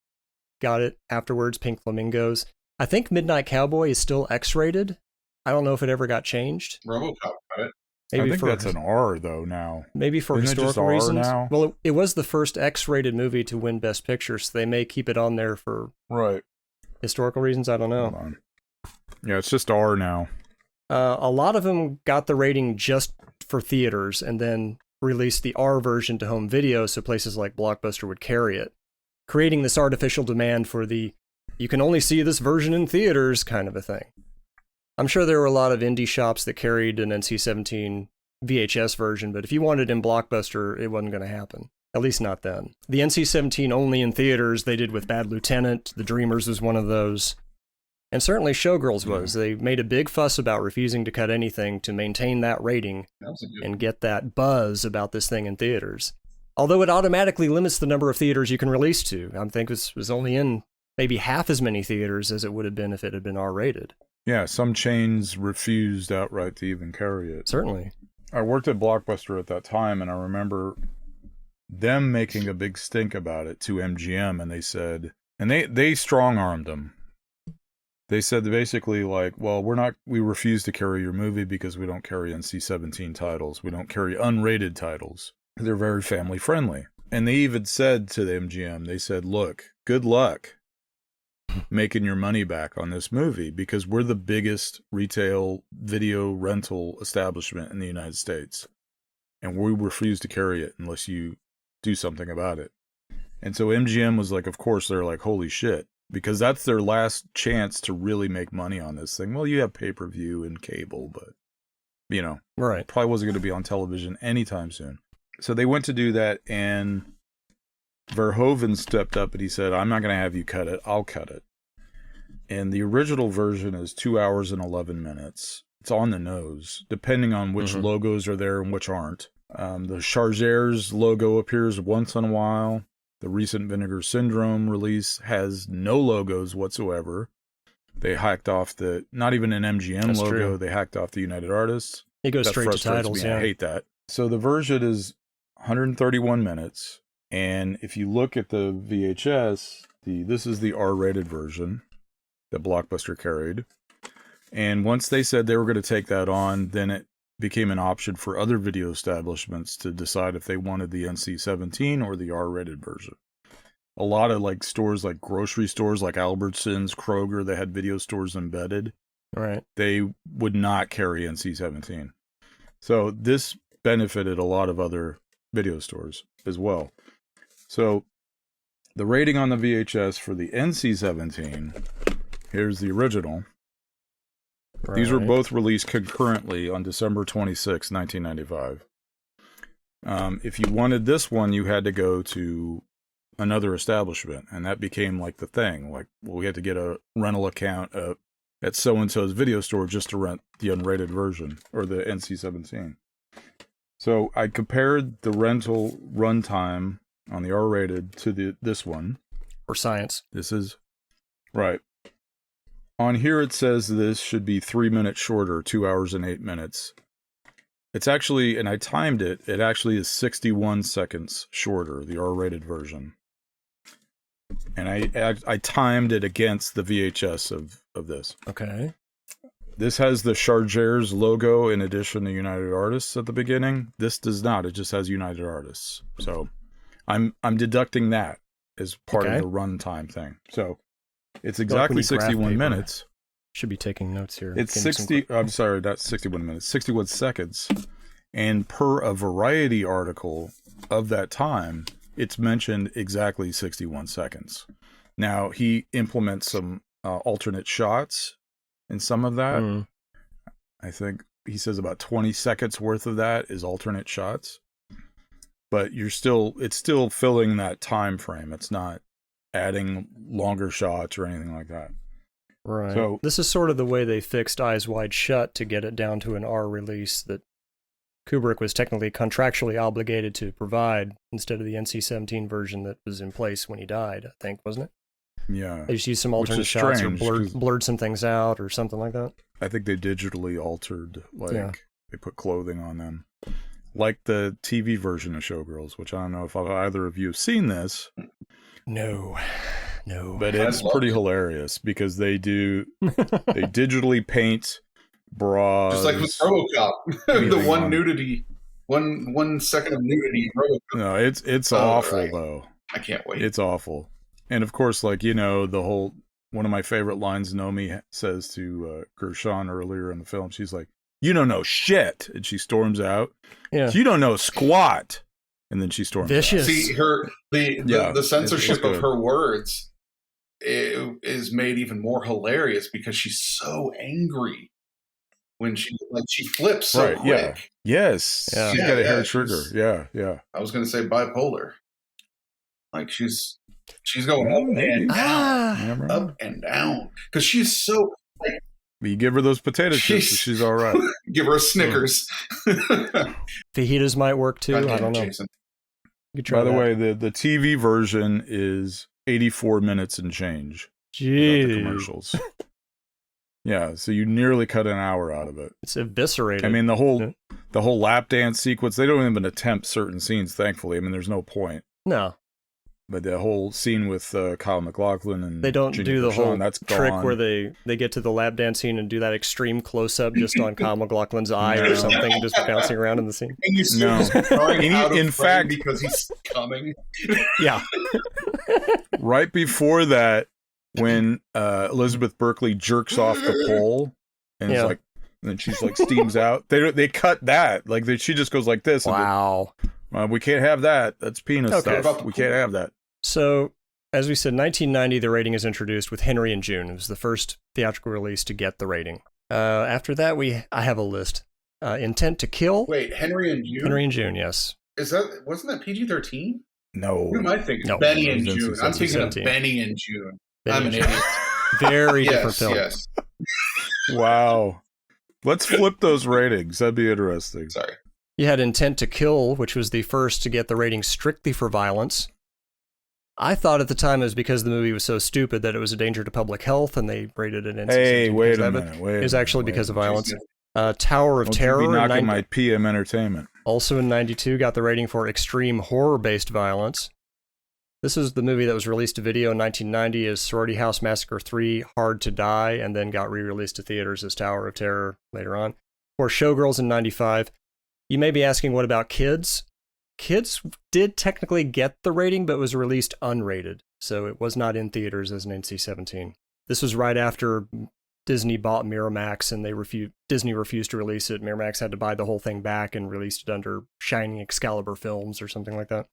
got it afterwards, Pink Flamingos. I think Midnight Cowboy is still X-rated. I don't know if it ever got changed. RoboCop got it. Maybe I think that's an R, though, now. Maybe for Isn't historical it just R reasons. now? Well, it was the first X-rated movie to win Best Picture, so they may keep it on there for historical reasons. I don't know. Hold on. Yeah, it's just R now. A lot of them got the rating just for theaters and then released the R version to home video so places like Blockbuster would carry it, creating this artificial demand for the you can only see this version in theaters kind of a thing. I'm sure there were a lot of indie shops that carried an NC-17 VHS version, but if you wanted it in Blockbuster, it wasn't going to happen. At least not then. The NC-17 only in theaters they did with Bad Lieutenant, The Dreamers was one of those. And certainly Showgirls was. They made a big fuss about refusing to cut anything to maintain that rating and get that buzz about this thing in theaters. Although it automatically limits the number of theaters you can release to. I think it was only in maybe half as many theaters as it would have been if it had been R-rated. Yeah, some chains refused outright to even carry it. Certainly. I worked at Blockbuster at that time, and I remember them making a big stink about it to MGM, and they said, and they strong-armed them. They said basically like, well, we refuse to carry your movie because we don't carry NC-17 titles. We don't carry unrated titles. They're very family friendly. And they even said to the MGM, they said, look, good luck making your money back on this movie because we're the biggest retail video rental establishment in the United States. And we refuse to carry it unless you do something about it. And so MGM was like, of course, they're like, holy shit. Because that's their last chance to really make money on this thing. Well, you have pay-per-view and cable, but, you know, right. Probably wasn't going to be on television anytime soon. So they went to do that, and Verhoeven stepped up and he said, I'm not going to have you cut it, I'll cut it. And the original version is 2 hours and 11 minutes. It's on the nose, depending on which logos are there and which aren't. The Showgirls logo appears once in a while. The recent Vinegar Syndrome release has no logos whatsoever. They hacked off not even an MGM That's logo. true. They hacked off the United Artists. It goes That straight to frustrates titles, me. yeah. I hate that. So the version is 131 minutes. And if you look at the VHS, this is the R-rated version that Blockbuster carried. And once they said they were going to take that on, then it became an option for other video establishments to decide if they wanted the NC-17 or the R-rated version. A lot of like stores, like grocery stores, like Albertsons, Kroger, that had video stores embedded. Right. They would not carry NC-17. So this benefited a lot of other video stores as well. So the rating on the VHS for the NC-17, here's the original. Right. These were both released concurrently on December 26, 1995. If you wanted this one, you had to go to another establishment, and that became like the thing. Like, well, we had to get a rental account at so-and-so's video store just to rent the unrated version, or the NC-17. So I compared the rental runtime on the R-rated to this one. For science. This is, right. On here it says this should be 3 minutes shorter, 2 hours and 8 minutes. It's actually, and I timed it, it actually is 61 seconds shorter, the R-rated version. And I timed it against the VHS of this. Okay. This has the Showgirls logo in addition to United Artists at the beginning. This does not. It just has United Artists. So I'm deducting that as part of the runtime thing. So it's exactly 61 minutes. Should be taking notes here. It's 60. I'm sorry, that's 61 minutes. 61 seconds. And per a Variety article of that time, it's mentioned exactly 61 seconds. Now, he implements some alternate shots in some of that. I think he says about 20 seconds worth of that is alternate shots. But it's still filling that time frame. It's not adding longer shots or anything like that. Right. So this is sort of the way they fixed Eyes Wide Shut to get it down to an R release that Kubrick was technically contractually obligated to provide instead of the NC-17 version that was in place when he died, I think, wasn't it? Yeah. They just used some alternate shots or blurred some things out or something like that. I think they digitally altered, they put clothing on them. Like the TV version of Showgirls, which I don't know if either of you have seen this. No. But it's pretty hilarious because they digitally paint bras. Just like with RoboCop. The one nudity, one second of nudity in RoboCop. No, it's awful though. I can't wait. It's awful. And of course, like, one of my favorite lines Nomi says to Gershon earlier in the film, she's like, "You don't know shit," and she storms out. Yeah. "You don't know squat," and then she storms Vicious. out. See, the censorship of her words is made even more hilarious because she's so angry when she flips so quick. Yeah. Yes. Yeah. She's got a hair trigger. Yeah. I was going to say bipolar. Like she's going up and down, up and down, because she's so. Like, you give her those potato chips, she's all right. Give her a Snickers. Fajitas might work too. I don't know. Jason. By the way, the TV version is 84 minutes and change. Jeez. The commercials. Yeah, so you nearly cut an hour out of it. It's eviscerated. I mean, the whole lap dance sequence, they don't even attempt certain scenes, thankfully. I mean, there's no point. No. But the whole scene with Kyle MacLachlan and they don't Ginny do the Gershon, whole that's trick gone. where they get to the lap dance scene and do that extreme close-up just on Kyle MacLachlan's eye or something, just bouncing around in the scene. And you see in fact, because he's coming. Yeah. Right before that, when Elizabeth Berkley jerks off the pole, and it's like, and then she's like steams out. They cut that. Like she just goes like this. Wow. We can't have that. That's penis stuff. We can't have that. So, as we said, 1990, the rating is introduced with Henry and June. It was the first theatrical release to get the rating. After that, I have a list. Intent to Kill. Wait, Henry and June? Henry and June, yes. Wasn't that PG-13? No. Who am I thinking? No. Benny and June. I'm thinking of Benny and June. I'm an idiot. Very different film. Yes. Wow. Let's flip those ratings. That'd be interesting. Sorry. You had Intent to Kill, which was the first to get the rating strictly for violence. I thought at the time it was because the movie was so stupid that it was a danger to public health, and they rated it NC-17. Hey, wait a because of it. minute. It was actually because of violence. Tower of Don't Terror. you be knocking in my PM entertainment. Also in 92, got the rating for extreme horror-based violence. This is the movie that was released to video in 1990 as Sorority House Massacre 3, Hard to Die, and then got re-released to theaters as Tower of Terror later on. For Showgirls in 95. You may be asking, what about Kids? Kids did technically get the rating, but was released unrated, so it was not in theaters as an NC-17. This was right after Disney bought Miramax, and Disney refused to release it. Miramax had to buy the whole thing back and released it under Shining Excalibur Films or something like that.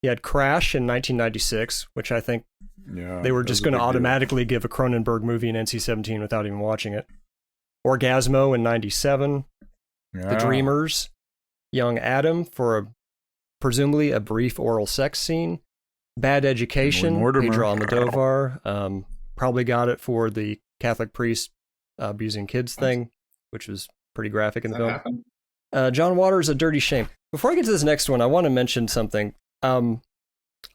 You had Crash in 1996, which I think they were just going to automatically give a Cronenberg movie an NC-17 without even watching it. Orgasmo in 97. The Dreamers. Young Adam for presumably a brief oral sex scene. Bad Education, Pedro Almodovar. Probably got it for the Catholic priest abusing kids thing, which was pretty graphic in the film. John Waters, A Dirty Shame. Before I get to this next one, I want to mention something. A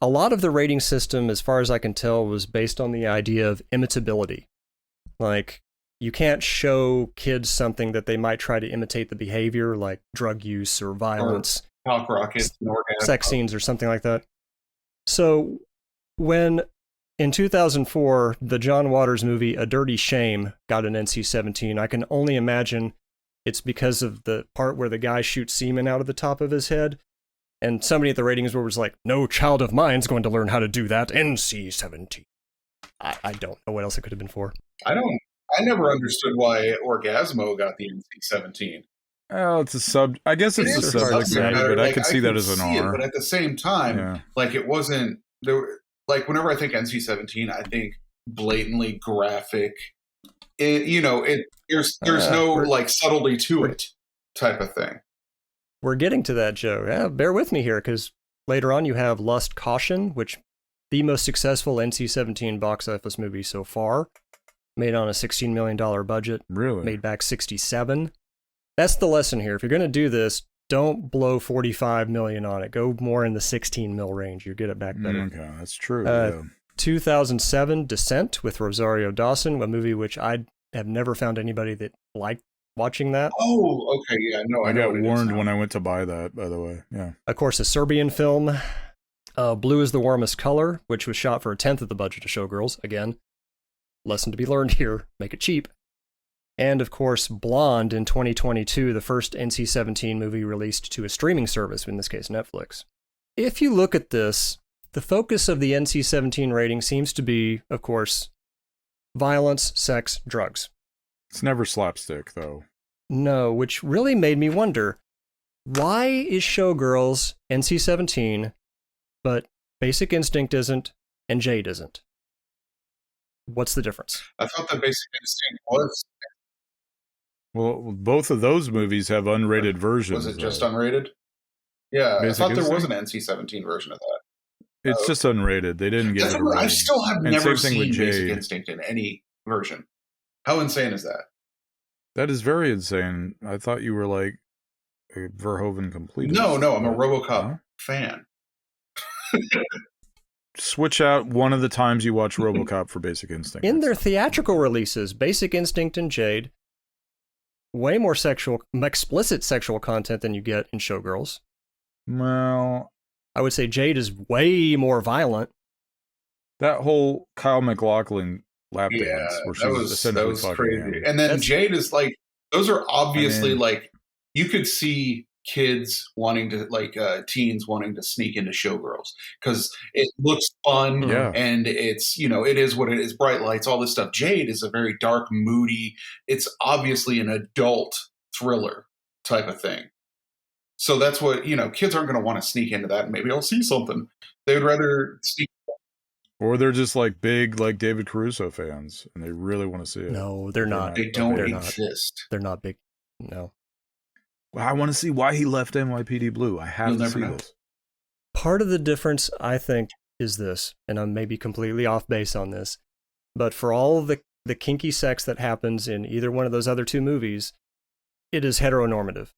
lot of the rating system, as far as I can tell, was based on the idea of imitability. Like, you can't show kids something that they might try to imitate the behavior, like drug use or violence, or cock rockets, sex scenes, or something like that. So, when in 2004 the John Waters movie A Dirty Shame got an NC-17, I can only imagine it's because of the part where the guy shoots semen out of the top of his head. And somebody at the ratings board was like, "No child of mine's going to learn how to do that. NC-17." I don't know what else it could have been for. I never understood why Orgasmo got the NC-17. Oh, it's a sub. I guess it's a subject matter, but I could see that as an R. But at the same time, like it wasn't there. Like whenever I think NC-17, I think blatantly graphic. There's no like subtlety to it, type of thing. We're getting to that, Joe. Yeah, bear with me here, because later on you have Lust Caution, which the most successful NC-17 box office movie so far. Made on a $16 million budget. Really? Made back 67. That's the lesson here. If you're going to do this, don't blow 45 million on it. Go more in the 16 mil range. You get it back better. Okay, that's true. 2007, Descent with Rosario Dawson, a movie which I have never found anybody that liked watching that. Oh, okay, yeah, no, I got warned when I went to buy that, by the way. Yeah. Of course, a Serbian film, Blue is the Warmest Color, which was shot for a tenth of the budget of Showgirls. Again, lesson to be learned here, make it cheap. And of course, Blonde in 2022, the first NC-17 movie released to a streaming service, in this case Netflix. If you look at this, the focus of the NC-17 rating seems to be, of course, violence, sex, drugs. It's never slapstick, though. No, which really made me wonder, why is Showgirls NC-17, but Basic Instinct isn't, and Jade isn't? What's the difference? I thought that Basic Instinct was. Well, both of those movies have unrated versions. Was it just unrated? Yeah, Basic I thought there was Instinct? an NC-17 version of that. It's just unrated. They didn't give it a rating. I still have And never same thing seen with Basic Jade. Instinct in any version. How insane is that? That is very insane. I thought you were like a Verhoeven completist. No, I'm a RoboCop fan. Switch out one of the times you watch RoboCop for Basic Instinct. In their theatrical releases, Basic Instinct and Jade, way more explicit sexual content than you get in Showgirls. Well, I would say Jade is way more violent. that whole Kyle MacLachlan lap dance where she was essentially fucking crazy. him. And then Jade is like, those are obviously I mean, like, you could see kids wanting to, like teens wanting to sneak into Showgirls because it looks fun and it's, it is what it is, bright lights, all this stuff. Jade is a very dark, moody, it's obviously an adult thriller type of thing. So that's what, kids aren't going to want to sneak into that and maybe I'll see something. They would rather sneak. Or they're just like big, like David Caruso fans and they really want to see it. No, they're not. They don't exist. They're not big. No. Well, I want to see why he left NYPD Blue. I have to see this. Part of the difference, I think, is this, and I may be completely off base on this, but for all of the the kinky sex that happens in either one of those other two movies, it is heteronormative.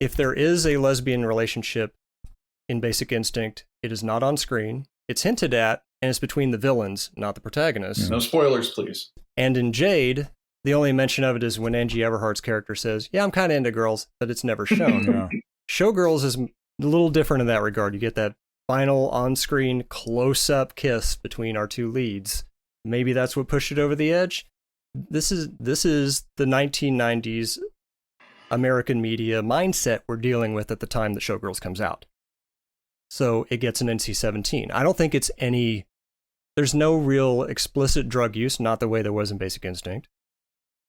If there is a lesbian relationship in Basic Instinct, it is not on screen. It's hinted at, and it's between the villains, not the protagonists. No spoilers, please. And in Jade, the only mention of it is when Angie Everhart's character says, yeah, I'm kind of into girls, but it's never shown. Yeah. Showgirls is a little different in that regard. You get that final on-screen close-up kiss between our two leads. Maybe that's what pushed it over the edge. This is the 1990s American media mindset we're dealing with at the time that Showgirls comes out. So it gets an NC-17. I don't think it's any... There's no real explicit drug use, not the way there was in Basic Instinct.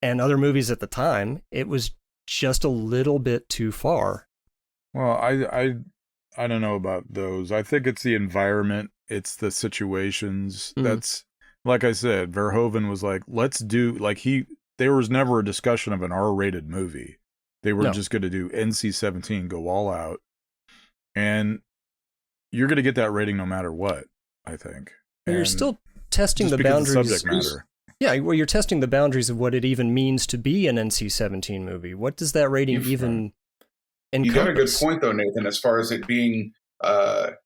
And other movies at the time, it was just a little bit too far. Well, I don't know about those. I think it's the environment. It's the situations. That's, like I said, Verhoeven was like, let's do, like there was never a discussion of an R-rated movie. They were just going to do NC-17, go all out. And you're going to get that rating no matter what, I think. And you're still testing the boundaries. Of the subject matter. Yeah, well, you're testing the boundaries of what it even means to be an NC-17 movie. What does that rating even encompass? You got a good point, though, Nathan, as far as it being, part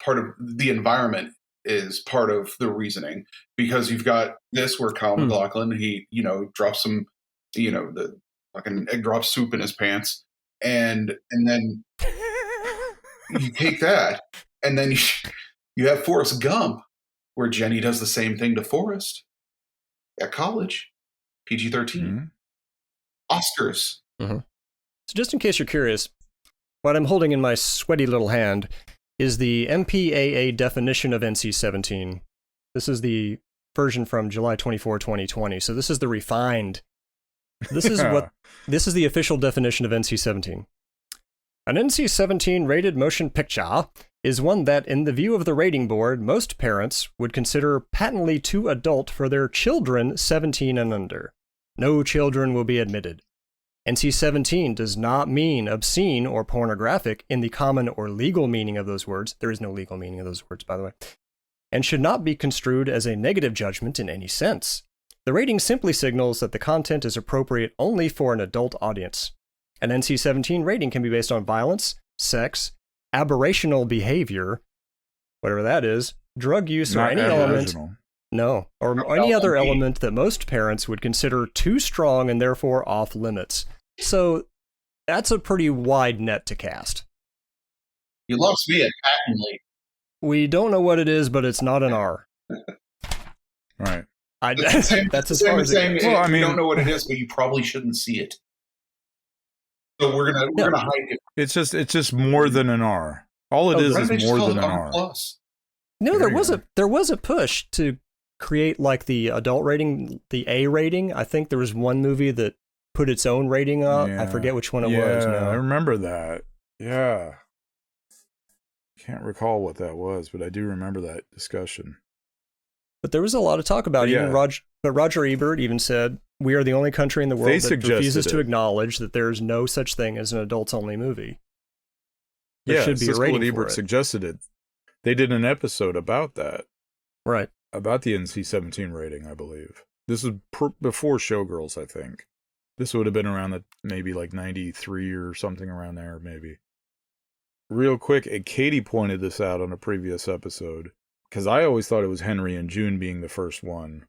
of the environment is part of the reasoning. Because you've got this where Kyle MacLachlan, he, drops some, the fucking egg drop soup in his pants. And then you take that, and then you have Forrest Gump, where Jenny does the same thing to Forrest at college. PG-13. Oscars. So just in case you're curious, what I'm holding in my sweaty little hand is the MPAA definition of NC-17. This is the version from July 24, 2020. So this is the refined. This is the official definition of NC-17. An NC-17 rated motion picture is one that, in the view of the rating board, most parents would consider patently too adult for their children 17 and under. No children will be admitted. NC-17 does not mean obscene or pornographic in the common or legal meaning of those words. There is no legal meaning of those words, by the way. And should not be construed as a negative judgment in any sense. The rating simply signals that the content is appropriate only for an adult audience. An NC-17 rating can be based on violence, sex, aberrational behavior, whatever that is, drug use, or any element. No, or any other element that most parents would consider too strong and therefore off limits. So that's a pretty wide net to cast. You lost me at patently. We don't know what it is, but it's not an R. Right. That's as far as it goes. Well, I mean, you don't know what it is, but you probably shouldn't see it. So we're gonna hide it. It's just more than an R. All it is more than an R. Plus. No, there was a push to create like the adult rating, the A rating. I think there was one movie that put its own rating up. I forget which one it was. Yeah, I remember that. Yeah. Can't recall what that was, but I do remember that discussion. But there was a lot of talk about it. But Roger Ebert even said, we are the only country in the world that refuses to acknowledge that there is no such thing as an adults-only movie. There should be a rating for Ebert suggested it. They did an episode about that. Right. About the NC-17 rating, I believe. This was before Showgirls, I think. This would have been around maybe like 93 or something around there, maybe. Real quick, Katie pointed this out on a previous episode, because I always thought it was Henry and June being the first one.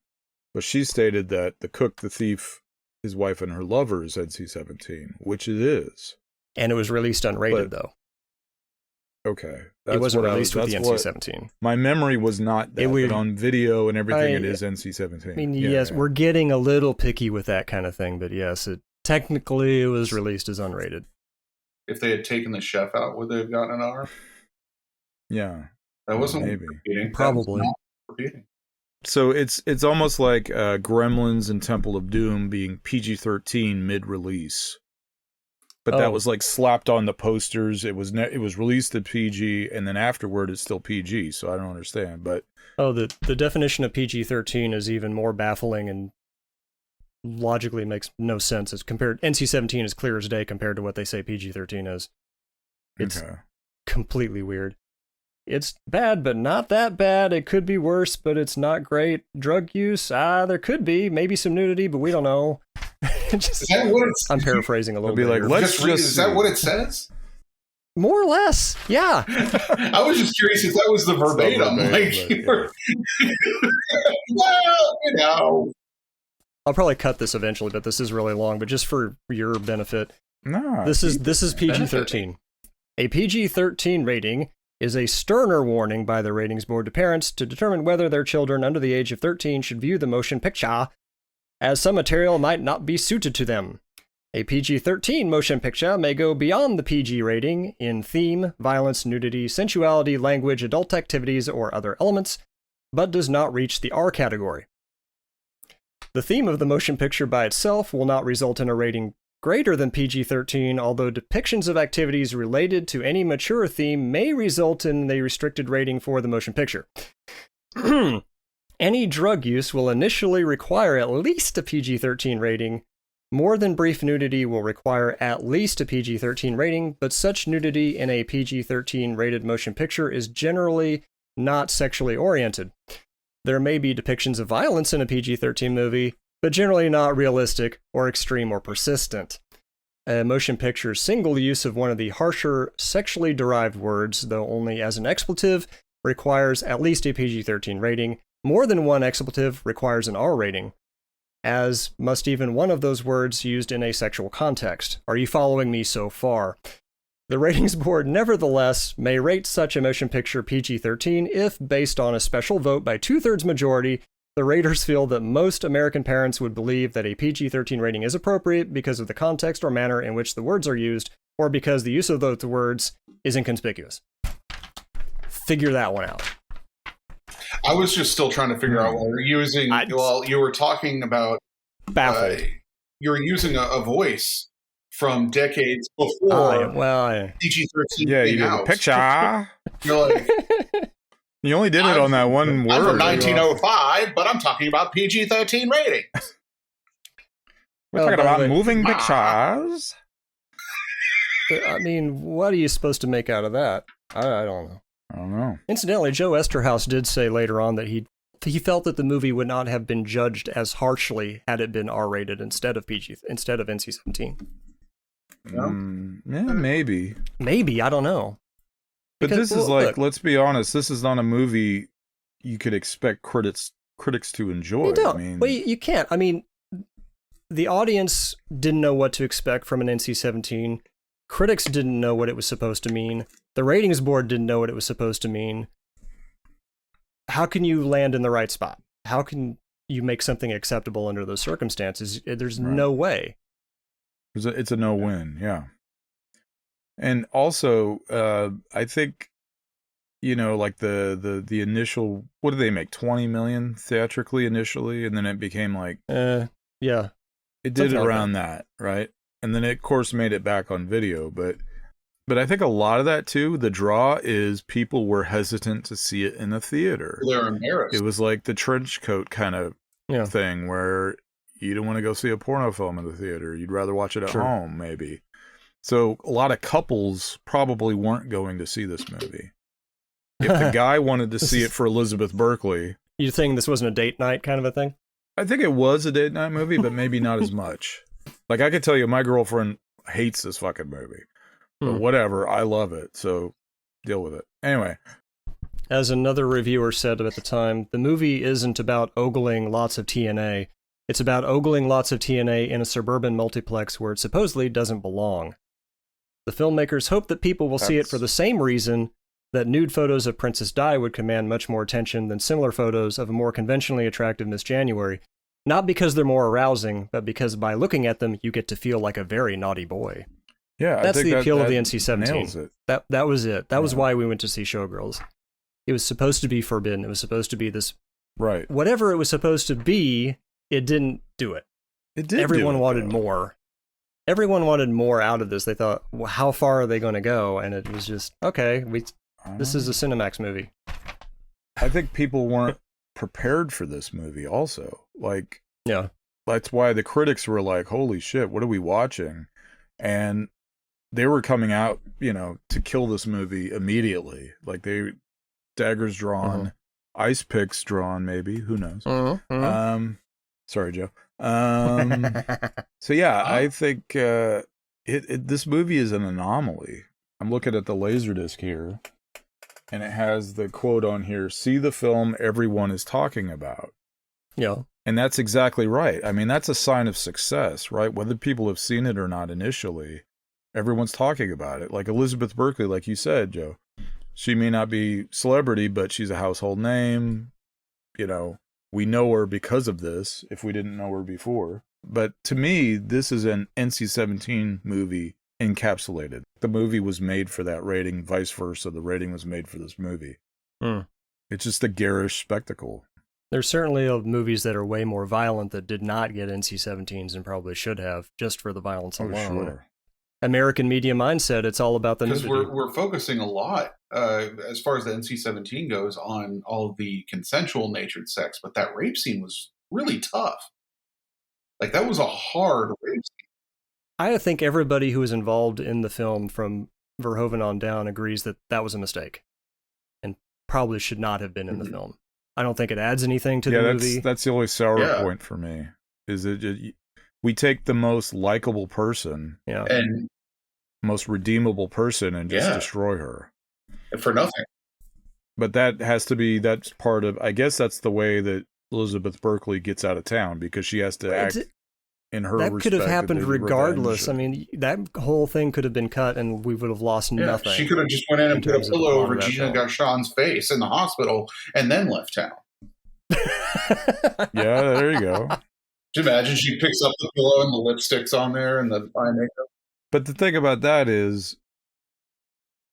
But she stated that The Cook, the Thief, His Wife, and Her Lover is NC-17, which it is. And it was released unrated, though. Okay. It wasn't released with the NC-17. My memory was not that, but on video and everything, it is NC-17. I mean, yes, we're getting a little picky with that kind of thing, but yes, technically it was released as unrated. If they had taken the chef out, would they have gotten an R? Yeah. That wasn't maybe. Repeating. Probably. That was not repeating. So it's almost like Gremlins and Temple of Doom being PG-13 mid-release. But that was like slapped on the posters. It was released at PG, and then afterward it's still PG. So I don't understand. But the definition of PG-13 is even more baffling and logically makes no sense as compared. NC-17 is clear as day compared to what they say PG-13 is. It's completely weird. It's bad, but not that bad. It could be worse, but it's not great. Drug use, there could be. Maybe some nudity, but we don't know. Is that what it's, I'm paraphrasing a little be bit. like, here. let's just read, just is that what it says? More or less, yeah. I was just curious if that was the verbatim. Well, you know. I'll probably cut this eventually, but this is really long. But just for your benefit, No. this is PG-13. A PG-13 rating is a sterner warning by the ratings board to parents to determine whether their children under the age of 13 should view the motion picture, as some material might not be suited to them. A PG-13 motion picture may go beyond the PG rating in theme, violence, nudity, sensuality, language, adult activities, or other elements, but does not reach the R category. The theme of the motion picture by itself will not result in a rating greater than PG-13, although depictions of activities related to any mature theme may result in a restricted rating for the motion picture. Any drug use will initially require at least a PG-13 rating. More than brief nudity will require at least a PG-13 rating, but such nudity in a PG-13 rated motion picture is generally not sexually oriented. There may be depictions of violence in a PG-13 movie, but generally not realistic or extreme or persistent. A motion picture's single use of one of the harsher sexually derived words, though only as an expletive, requires at least a PG-13 rating. More than one expletive requires an R rating, as must even one of those words used in a sexual context. Are you following me so far? The ratings board, nevertheless, may rate such a motion picture PG-13 if, based on a special vote by 2/3 majority, the raters feel that most American parents would believe that a PG-13 rating is appropriate because of the context or manner in which the words are used, or because the use of those words is inconspicuous. Figure that one out. I was just still trying to figure out what you're using. You were talking about baffled. You were using a voice from decades before PG-13. Yeah, you did a picture. You're like, you only did it on that one word. I'm from 1905, but I'm talking about PG-13 ratings. We're talking about moving pictures. I mean, what are you supposed to make out of that? I don't know. I don't know. Incidentally, Joe Eszterhas did say later on that he felt that the movie would not have been judged as harshly had it been R-rated instead of NC-17. Yeah, maybe. Maybe, I don't know. But this is like, let's be honest, this is not a movie you could expect critics to enjoy. You don't. Well, you can't. I mean, the audience didn't know what to expect from an NC-17. Critics didn't know what it was supposed to mean. The ratings board didn't know what it was supposed to mean. How can you land in the right spot? How can you make something acceptable under those circumstances? There's no way. It's a no-win, yeah. And also, I think, like the initial, what did they make? 20 million theatrically initially, and then it became like, yeah, it did around that, right? And then it, of course, made it back on video, but I think a lot of that too, the draw is people were hesitant to see it in a theater. They're embarrassed. It was like the trench coat kind of thing where you don't want to go see a porno film in the theater. You'd rather watch it at home, maybe. So a lot of couples probably weren't going to see this movie. If the guy wanted to see it for Elizabeth Berkley. You think this wasn't a date night kind of a thing? I think it was a date night movie, but maybe not as much. Like, I could tell you, my girlfriend hates this fucking movie. But whatever, I love it, so deal with it. Anyway. As another reviewer said at the time, the movie isn't about ogling lots of TNA. It's about ogling lots of TNA in a suburban multiplex where it supposedly doesn't belong. The filmmakers hope that people will see it for the same reason that nude photos of Princess Di would command much more attention than similar photos of a more conventionally attractive Miss January. Not because they're more arousing, but because by looking at them, you get to feel like a very naughty boy. Yeah, that's I think the appeal of the nails NC-17. it. That was it. That was why we went to see Showgirls. It was supposed to be forbidden. It was supposed to be this. Right. Whatever it was supposed to be, it didn't do it. It did. Everyone wanted more. Everyone wanted more out of this. They thought, well, how far are they going to go? And it was just, okay, this is a Cinemax movie. I think people weren't prepared for this movie also. Like, yeah, that's why the critics were like, holy shit, what are we watching? And they were coming out, to kill this movie immediately. Like, they daggers drawn, ice picks drawn, maybe. Who knows? Sorry, Joe. So yeah, I think this movie is an anomaly. I'm looking at the Laserdisc here, and it has the quote on here, "See the film everyone is talking about." Yeah. And that's exactly right. I mean, that's a sign of success, right? Whether people have seen it or not initially, everyone's talking about it. Like Elizabeth Berkley, like you said, Joe. She may not be celebrity, but she's a household name. You know, we know her because of this, if we didn't know her before. But to me, this is an NC-17 movie encapsulated. The movie was made for that rating, vice versa. The rating was made for this movie. It's just a garish spectacle. There's certainly movies that are way more violent that did not get NC-17s and probably should have, just for the violence alone. Sure. American media mindset, it's all about the nudity. Because we're focusing a lot, as far as the NC-17 goes, on all the consensual natured sex, but that rape scene was really tough. Like, that was a hard rape scene. I think everybody who was involved in the film from Verhoeven on down agrees that that was a mistake and probably should not have been in the film. I don't think it adds anything to the movie. That's the only sour point for me. Is we take the most likable person, and most redeemable person, and just destroy her for nothing. But that's part of. I guess that's the way that Elizabeth Berkley gets out of town, because she has to act in her. That could have happened regardless. Revenge. I mean, that whole thing could have been cut, and we would have lost nothing. She could have just went in and put a pillow over Gina Gershon's face in the hospital, and then left town. Yeah, there you go. Could you imagine she picks up the pillow and the lipstick's on there and the eye makeup? But the thing about that is,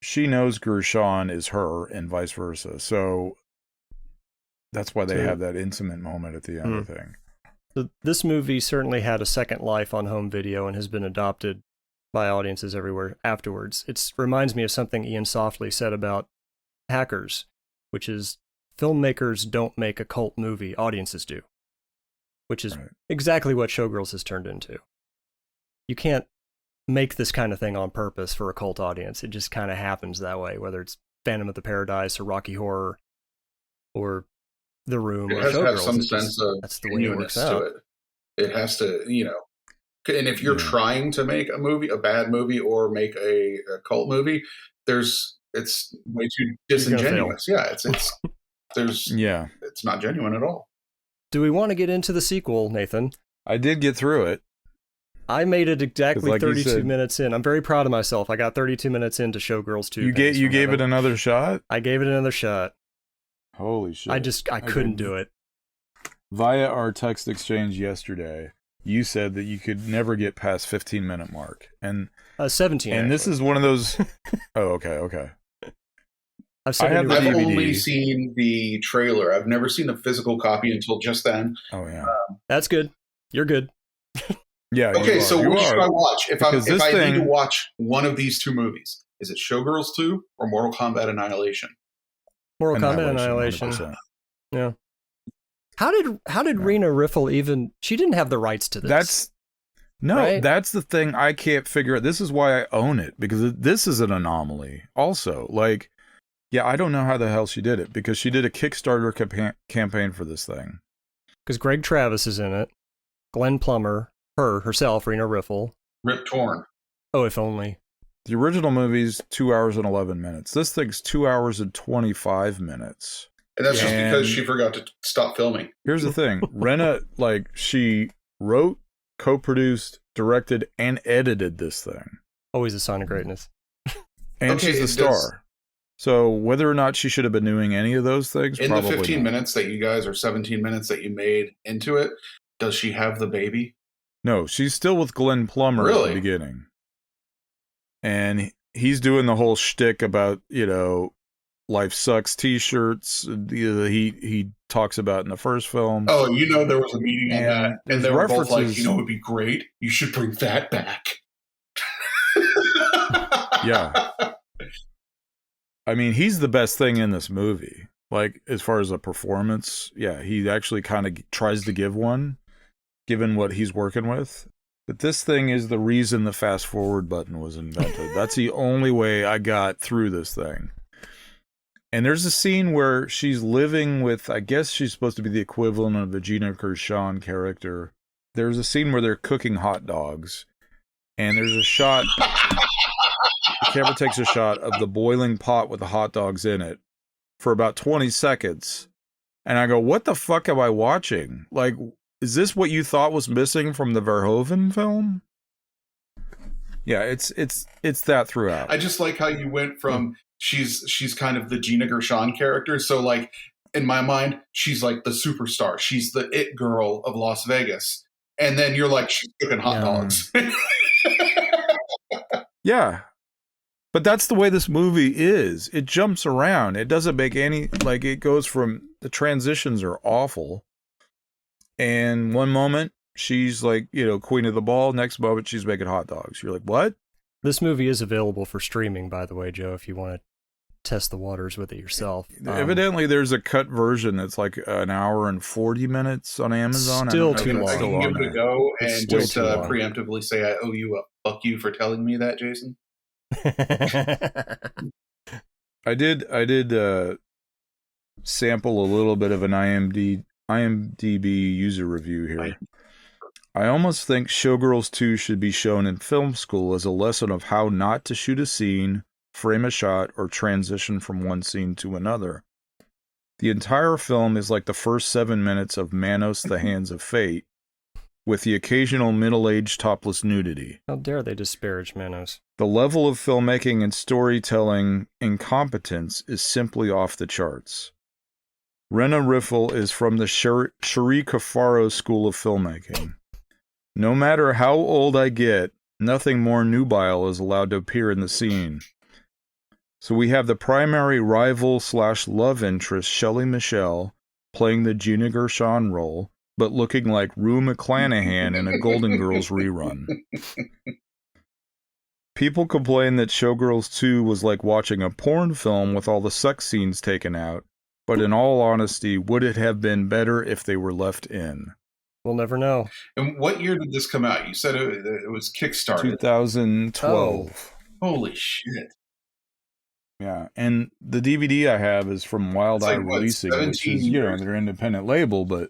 she knows Gershon is her, and vice versa. So that's why they have that intimate moment at the end, I think. So this movie certainly had a second life on home video and has been adopted by audiences everywhere afterwards. It reminds me of something Ian Softly said about Hackers, which is filmmakers don't make a cult movie, audiences do. Which is exactly what Showgirls has turned into. You can't make this kind of thing on purpose for a cult audience. It just kind of happens that way, whether it's Phantom of the Paradise or Rocky Horror or The Room or Showgirls. It has to have some sense of that's the way it works out. to it. It has to, and if you're trying to make a movie, a bad movie, or make a cult movie, it's way too disingenuous. Yeah, it's not genuine at all. Do we want to get into the sequel, Nathan? I did get through it. I made it exactly 32 minutes in. I'm very proud of myself. I got 32 minutes into Showgirls 2. You gave it another shot? I gave it another shot. Holy shit. I couldn't do it. Via our text exchange yesterday, you said that you could never get past 15-minute mark. And 17. And this is one of those. Oh, okay. I've only seen the trailer. I've never seen the physical copy until just then. Oh yeah, that's good. You're good. Yeah. Okay, so what should I watch if I need to watch one of these two movies? Is it Showgirls 2 or Mortal Kombat Annihilation? Mortal Kombat Annihilation. 100%. Yeah. How did Rena Riffle even? She didn't have the rights to this. That's the thing I can't figure out. This is why I own it, because this is an anomaly. Also, like. Yeah, I don't know how the hell she did it, because she did a Kickstarter campaign for this thing. Because Greg Travis is in it, Glenn Plummer, herself, Rena Riffle. Rip Torn. Oh, if only. The original movie's 2 hours and 11 minutes. This thing's 2 hours and 25 minutes. And that's just because she forgot to stop filming. Here's the thing. Rena, she wrote, co-produced, directed, and edited this thing. Always a sign of greatness. And she's the star. So whether or not she should have been doing any of those things, in probably the 15 not. minutes that you guys, or 17 minutes that you made into it, does she have the baby? No, she's still with Glenn Plummer at the beginning. And he's doing the whole shtick about, life sucks t-shirts. He talks about in the first film. Oh, there was a meeting on that. And they were both like, it would be great. You should bring that back. Yeah. I mean, he's the best thing in this movie. Like, as far as a performance, he actually kind of tries to give one, given what he's working with. But this thing is the reason the fast forward button was invented. That's the only way I got through this thing. And there's a scene where she's living with, I guess she's supposed to be the equivalent of the Gina Gershon character. There's a scene where they're cooking hot dogs. And there's a shot, the camera takes a shot of the boiling pot with the hot dogs in it for about 20 seconds. And I go, what the fuck am I watching? Like, is this what you thought was missing from the Verhoeven film? Yeah, it's that throughout. I just like how you went from she's kind of the Gina Gershon character. So like in my mind, she's like the superstar. She's the it girl of Las Vegas. And then you're like, she's cooking hot dogs. Yeah. But that's the way this movie is. It jumps around. It doesn't make any, like, it goes from, the transitions are awful. And one moment, she's like, you know, queen of the ball. Next moment, she's making hot dogs. You're like, what? This movie is available for streaming, by the way, Joe, if you want to test the waters with it yourself. Evidently, there's a cut version that's like an hour and 40 minutes on Amazon. Still too long. I can give it a go It's and still just too long. preemptively say I owe you a fuck you for telling me that, Jason. I did sample a little bit of an IMDb user review here. I almost think Showgirls 2 should be shown in film school as a lesson of how not to shoot a scene, frame a shot, or transition from one scene to another. The entire film is like the first 7 minutes of Manos: The Hands of Fate, with the occasional middle-aged topless nudity. How dare they disparage Manos? The level of filmmaking and storytelling incompetence is simply off the charts. Rena Riffle is from the Sherry Cafaro school of filmmaking. No matter how old I get, nothing more nubile is allowed to appear in the scene. So we have the primary rival/love interest, Shelley Michelle, playing the Gina Gershon role, but looking like Rue McClanahan in a Golden Girls rerun. People complain that Showgirls 2 was like watching a porn film with all the sex scenes taken out, but in all honesty, would it have been better if they were left in? We'll never know. And what year did this come out? You said it was Kickstarted. 2012. Holy shit. Yeah, and the DVD I have is from Wild Eye Releasing, which is, you know, their independent label, but...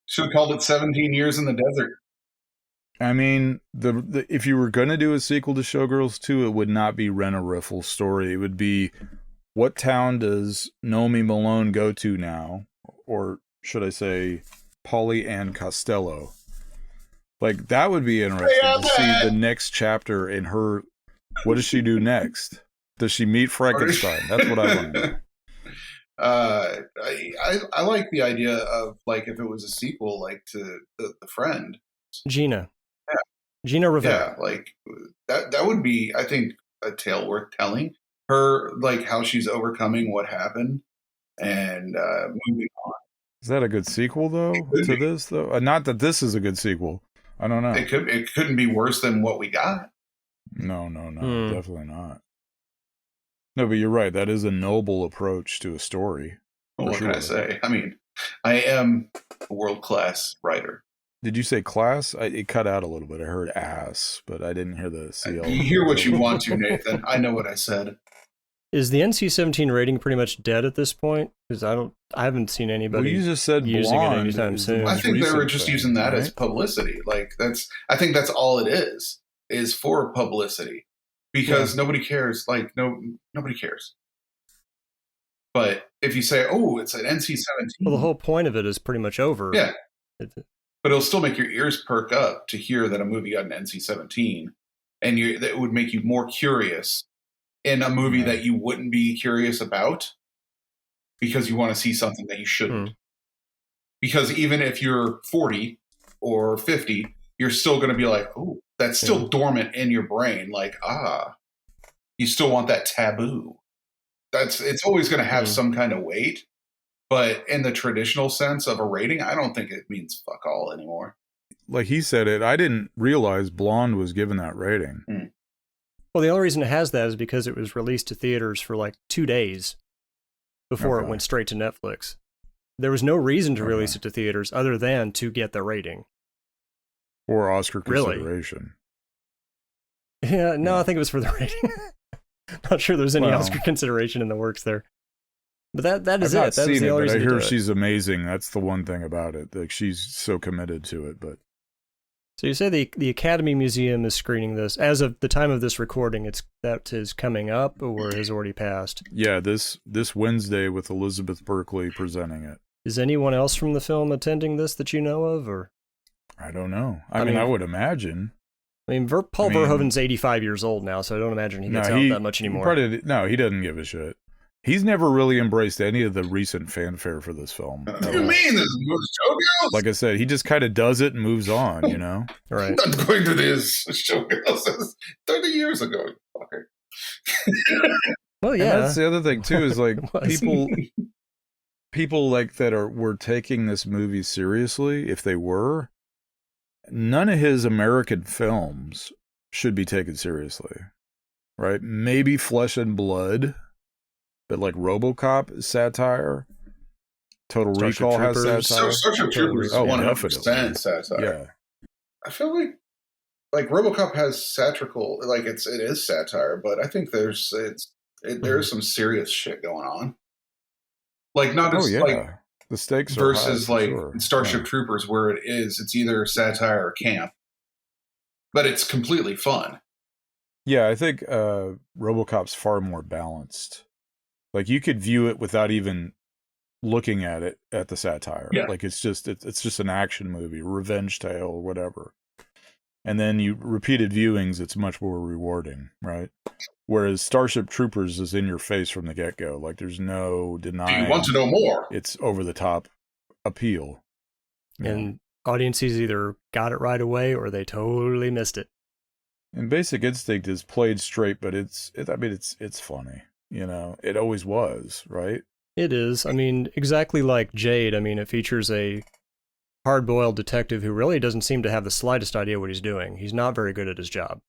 Should have called it 17 Years in the Desert. I mean, the if you were going to do a sequel to Showgirls 2, it would not be Rena Riffle's story. It would be, what town does Naomi Malone go to now? Or should I say, Polly Ann Costello? Like, that would be interesting to see the next chapter in her. What does she do next? Does she meet Frankenstein? That's what I want to know. I like the idea of, like, if it was a sequel, like, to the Friend. Gina. Yeah. Gina Rivera. Yeah, like, that would be, I think, a tale worth telling. Her, like, how she's overcoming what happened and moving on. Is that a good sequel, though, to this, though? Not that this is a good sequel. I don't know. It couldn't be worse than what we got. No, definitely not. No, but you're right. That is a noble approach to a story. Well, what can I say? I mean, I am a world-class writer. Did you say class? It cut out a little bit. I heard ass, but I didn't hear the CL. You hear what you want to, Nathan. I know what I said. Is the NC-17 rating pretty much dead at this point? Because I haven't seen anybody. Well, you just said using blonde it anytime soon. I think they were just using that as publicity. Like, I think that's all it is for publicity, because nobody cares. Like, nobody cares. But if you say, "Oh, it's an NC-17," well, the whole point of it is pretty much over. Yeah, but it'll still make your ears perk up to hear that a movie got an NC-17, and that would make you more curious in a movie that you wouldn't be curious about, because you want to see something that you shouldn't. Because even if you're 40 or 50, you're still going to be like, "Oh, that's still dormant in your brain." Like, you still want that taboo. It's always going to have some kind of weight, but in the traditional sense of a rating, I don't think it means fuck all anymore. Like he said it, I didn't realize Blonde was given that rating. Well, the only reason it has that is because it was released to theaters for like 2 days before it went straight to Netflix. There was no reason to release it to theaters other than to get the rating. Or Oscar consideration. Yeah, no, I think it was for the rating. Not sure there's any Well, Oscar consideration in the works there. But that is I've it. not That was seen the it, only but I reason to hear do it. she's amazing. That's the one thing about it. Like she's so committed to it. But So you say the Academy Museum is screening this as of the time of this recording. That is coming up or has already passed. yeah, this Wednesday with Elizabeth Berkley presenting it. Is anyone else from the film attending this that you know of, or? I don't know. I mean, I would imagine. I mean, Paul Verhoeven's 85 years old now, so I don't imagine he gets out that much anymore. He doesn't give a shit. He's never really embraced any of the recent fanfare for this film. What do you mean? This is Showgirls? Like I said, he just kind of does it and moves on, you know? Right. I'm not going to this Showgirls 30 years ago. Fucker. Well, yeah. And that's the other thing, too, is like Was. people like that were taking this movie seriously, if they were, none of his American films should be taken seriously, right? Maybe Flesh and Blood, but like RoboCop is satire. Total Starship Recall has Troopers. satire. Starship Troopers is 100% definitely. satire. Yeah. I feel like RoboCop has satirical, like it is satire, but I think there's some serious shit going on. Like not just like the stakes are versus high, for like sure. Starship Troopers, where it's either satire or camp, but it's completely fun. Yeah, I think RoboCop's far more balanced. Like you could view it without even looking at it at the satire. Yeah. Like it's just an action movie, revenge tale or whatever. And then you repeated viewings, it's much more rewarding, right? Whereas Starship Troopers is in your face from the get-go. Like there's no denying. Do you want to know more? It's over the top appeal. And audiences either got it right away or they totally missed it. And Basic Instinct is played straight, but it's funny. You know, it always was, right? It is. I mean, exactly like Jade. I mean, it features a hard-boiled detective who really doesn't seem to have the slightest idea what he's doing. He's not very good at his job.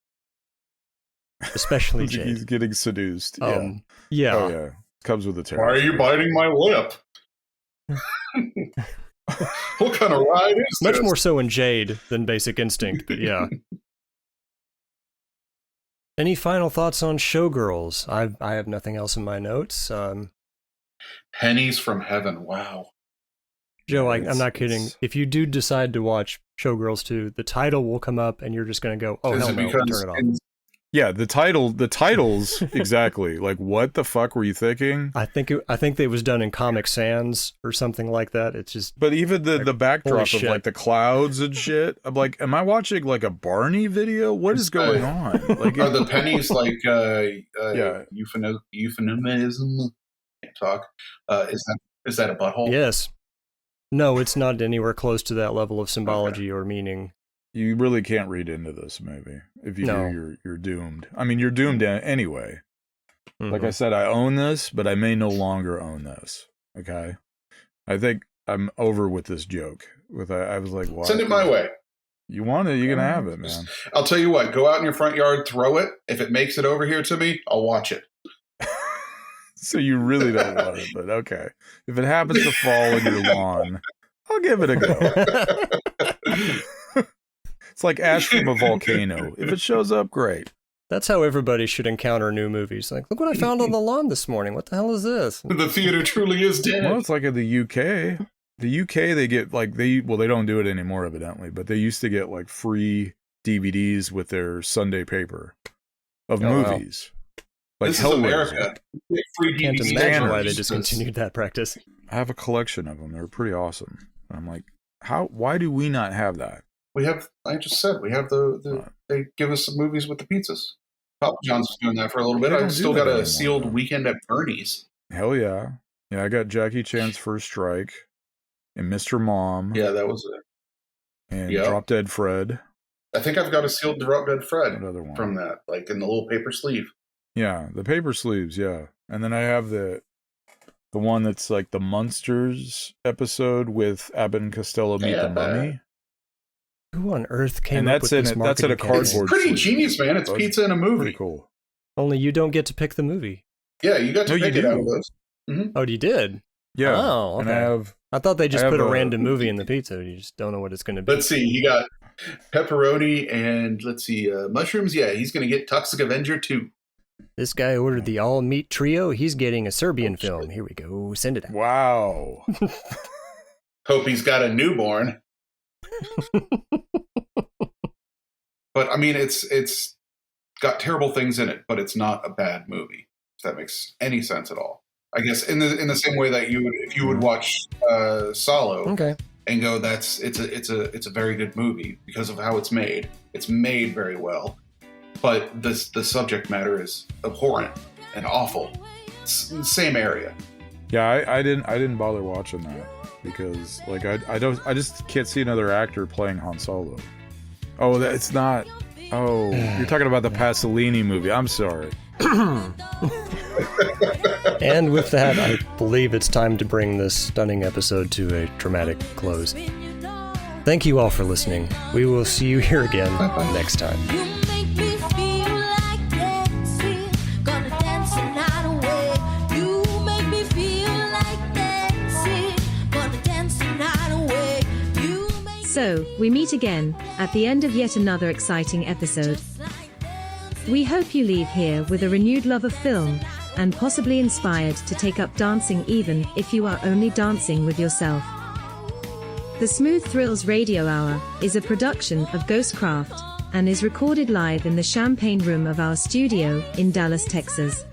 Especially Jade. He's getting seduced. Yeah. Oh, yeah. Comes with the Why are you biting my lip? What kind of ride is Much this? more so in Jade than Basic Instinct, but yeah. Any final thoughts on Showgirls? I have nothing else in my notes. Pennies from Heaven. Wow. Joe, I'm not kidding. If you do decide to watch Showgirls 2, the title will come up and you're just going to go, oh, Is hell it no, because turn it off. Yeah, the titles, exactly. Like, what the fuck were you thinking? I think it was done in Comic Sans or something like that. It's just... But even the holy backdrop of, shit. like, the clouds and shit, I'm like, am I watching, like, a Barney video? What is going on? Like, Are the pennies like yeah. euphemism? Can't talk. Is that a butthole? Yes. No, it's not anywhere close to that level of symbology or meaning. You really can't read into this movie. If you No. do, you're doomed. I mean, you're doomed anyway. Mhm. Like I said, I own this, but I may no longer own this. Okay? I think I'm over with this joke. I was like, why? Send it my way. You want it, you're going to have it, man. I'll tell you what. Go out in your front yard, throw it. If it makes it over here to me, I'll watch it. So you really don't want it, but okay. If it happens to fall in your lawn, I'll give it a go. It's like ash from a volcano. If it shows up, great. That's how everybody should encounter new movies. Like, look what I found on the lawn this morning. What the hell is this? The theater truly is dead. Well, it's like in the UK. The UK, they get like, they don't do it anymore, evidently, but they used to get like free DVDs with their Sunday paper of movies. Like this is America. Free Can't DVD imagine why they scanners. discontinued that practice. I have a collection of them. They're pretty awesome. And I'm like, why do we not have that? We have. I just said we have They give us some movies with the pizzas. Papa John's was doing that for a little bit. They don't I've do still that got a anymore, sealed though. Weekend at Bernie's. Hell yeah. Yeah, I got Jackie Chan's First Strike and Mr. Mom. Yeah, that was it. And Yep. Drop Dead Fred. I think I've got a sealed Drop Dead Fred Another one. from that, like in the little paper sleeve. Yeah, the paper sleeves, yeah. And then I have the one that's like the Munsters episode with Abbott and Costello meet the mummy. Who on earth came And up that's with in this it. That's in a marketing campaign? It's cardboard pretty sleeve. genius, man. It's That's pizza in a movie. Pretty cool. Only you don't get to pick the movie. Yeah, you got to No, you pick it do. out of those. Oh, you did? Yeah. Oh, okay. And I have thought they just I have put a a- random movie in the pizza. You just don't know what it's going to be. Let's see. You got pepperoni and let's see, mushrooms. Yeah, he's going to get Toxic Avenger 2. This guy ordered the all-meat trio. He's getting a Serbian film. Here we go. Send it out. Wow. Hope he's got a newborn. But I mean, it's got terrible things in it, but it's not a bad movie. If that makes any sense at all. I guess in the same way that if you would watch Solo, Okay. and go, it's a very good movie because of how it's made. It's made very well, but the subject matter is abhorrent and awful. It's the same area. Yeah, I didn't bother watching that because like I just can't see another actor playing Han Solo. Oh, it's not. Oh, you're talking about the Pasolini movie. I'm sorry. And with that, I believe it's time to bring this stunning episode to a dramatic close. Thank you all for listening. We will see you here again next time. So, we meet again, at the end of yet another exciting episode. We hope you leave here with a renewed love of film, and possibly inspired to take up dancing even if you are only dancing with yourself. The Smooth Thrills Radio Hour is a production of Ghostcraft, and is recorded live in the Champagne Room of our studio in Dallas, Texas.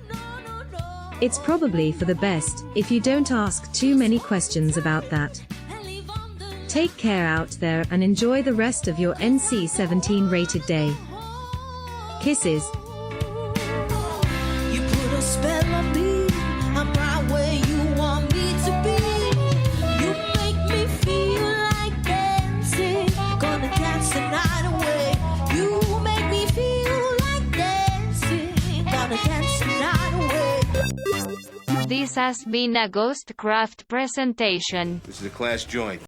It's probably for the best if you don't ask too many questions about that. Take care out there and enjoy the rest of your NC-17 rated day. Kisses. You put a spell on me, I'm right where you want me to be. You make me feel like dancing, gonna dance the night away. You make me feel like dancing, gonna dance the night away. This has been a Ghostcraft presentation. This is a class joint.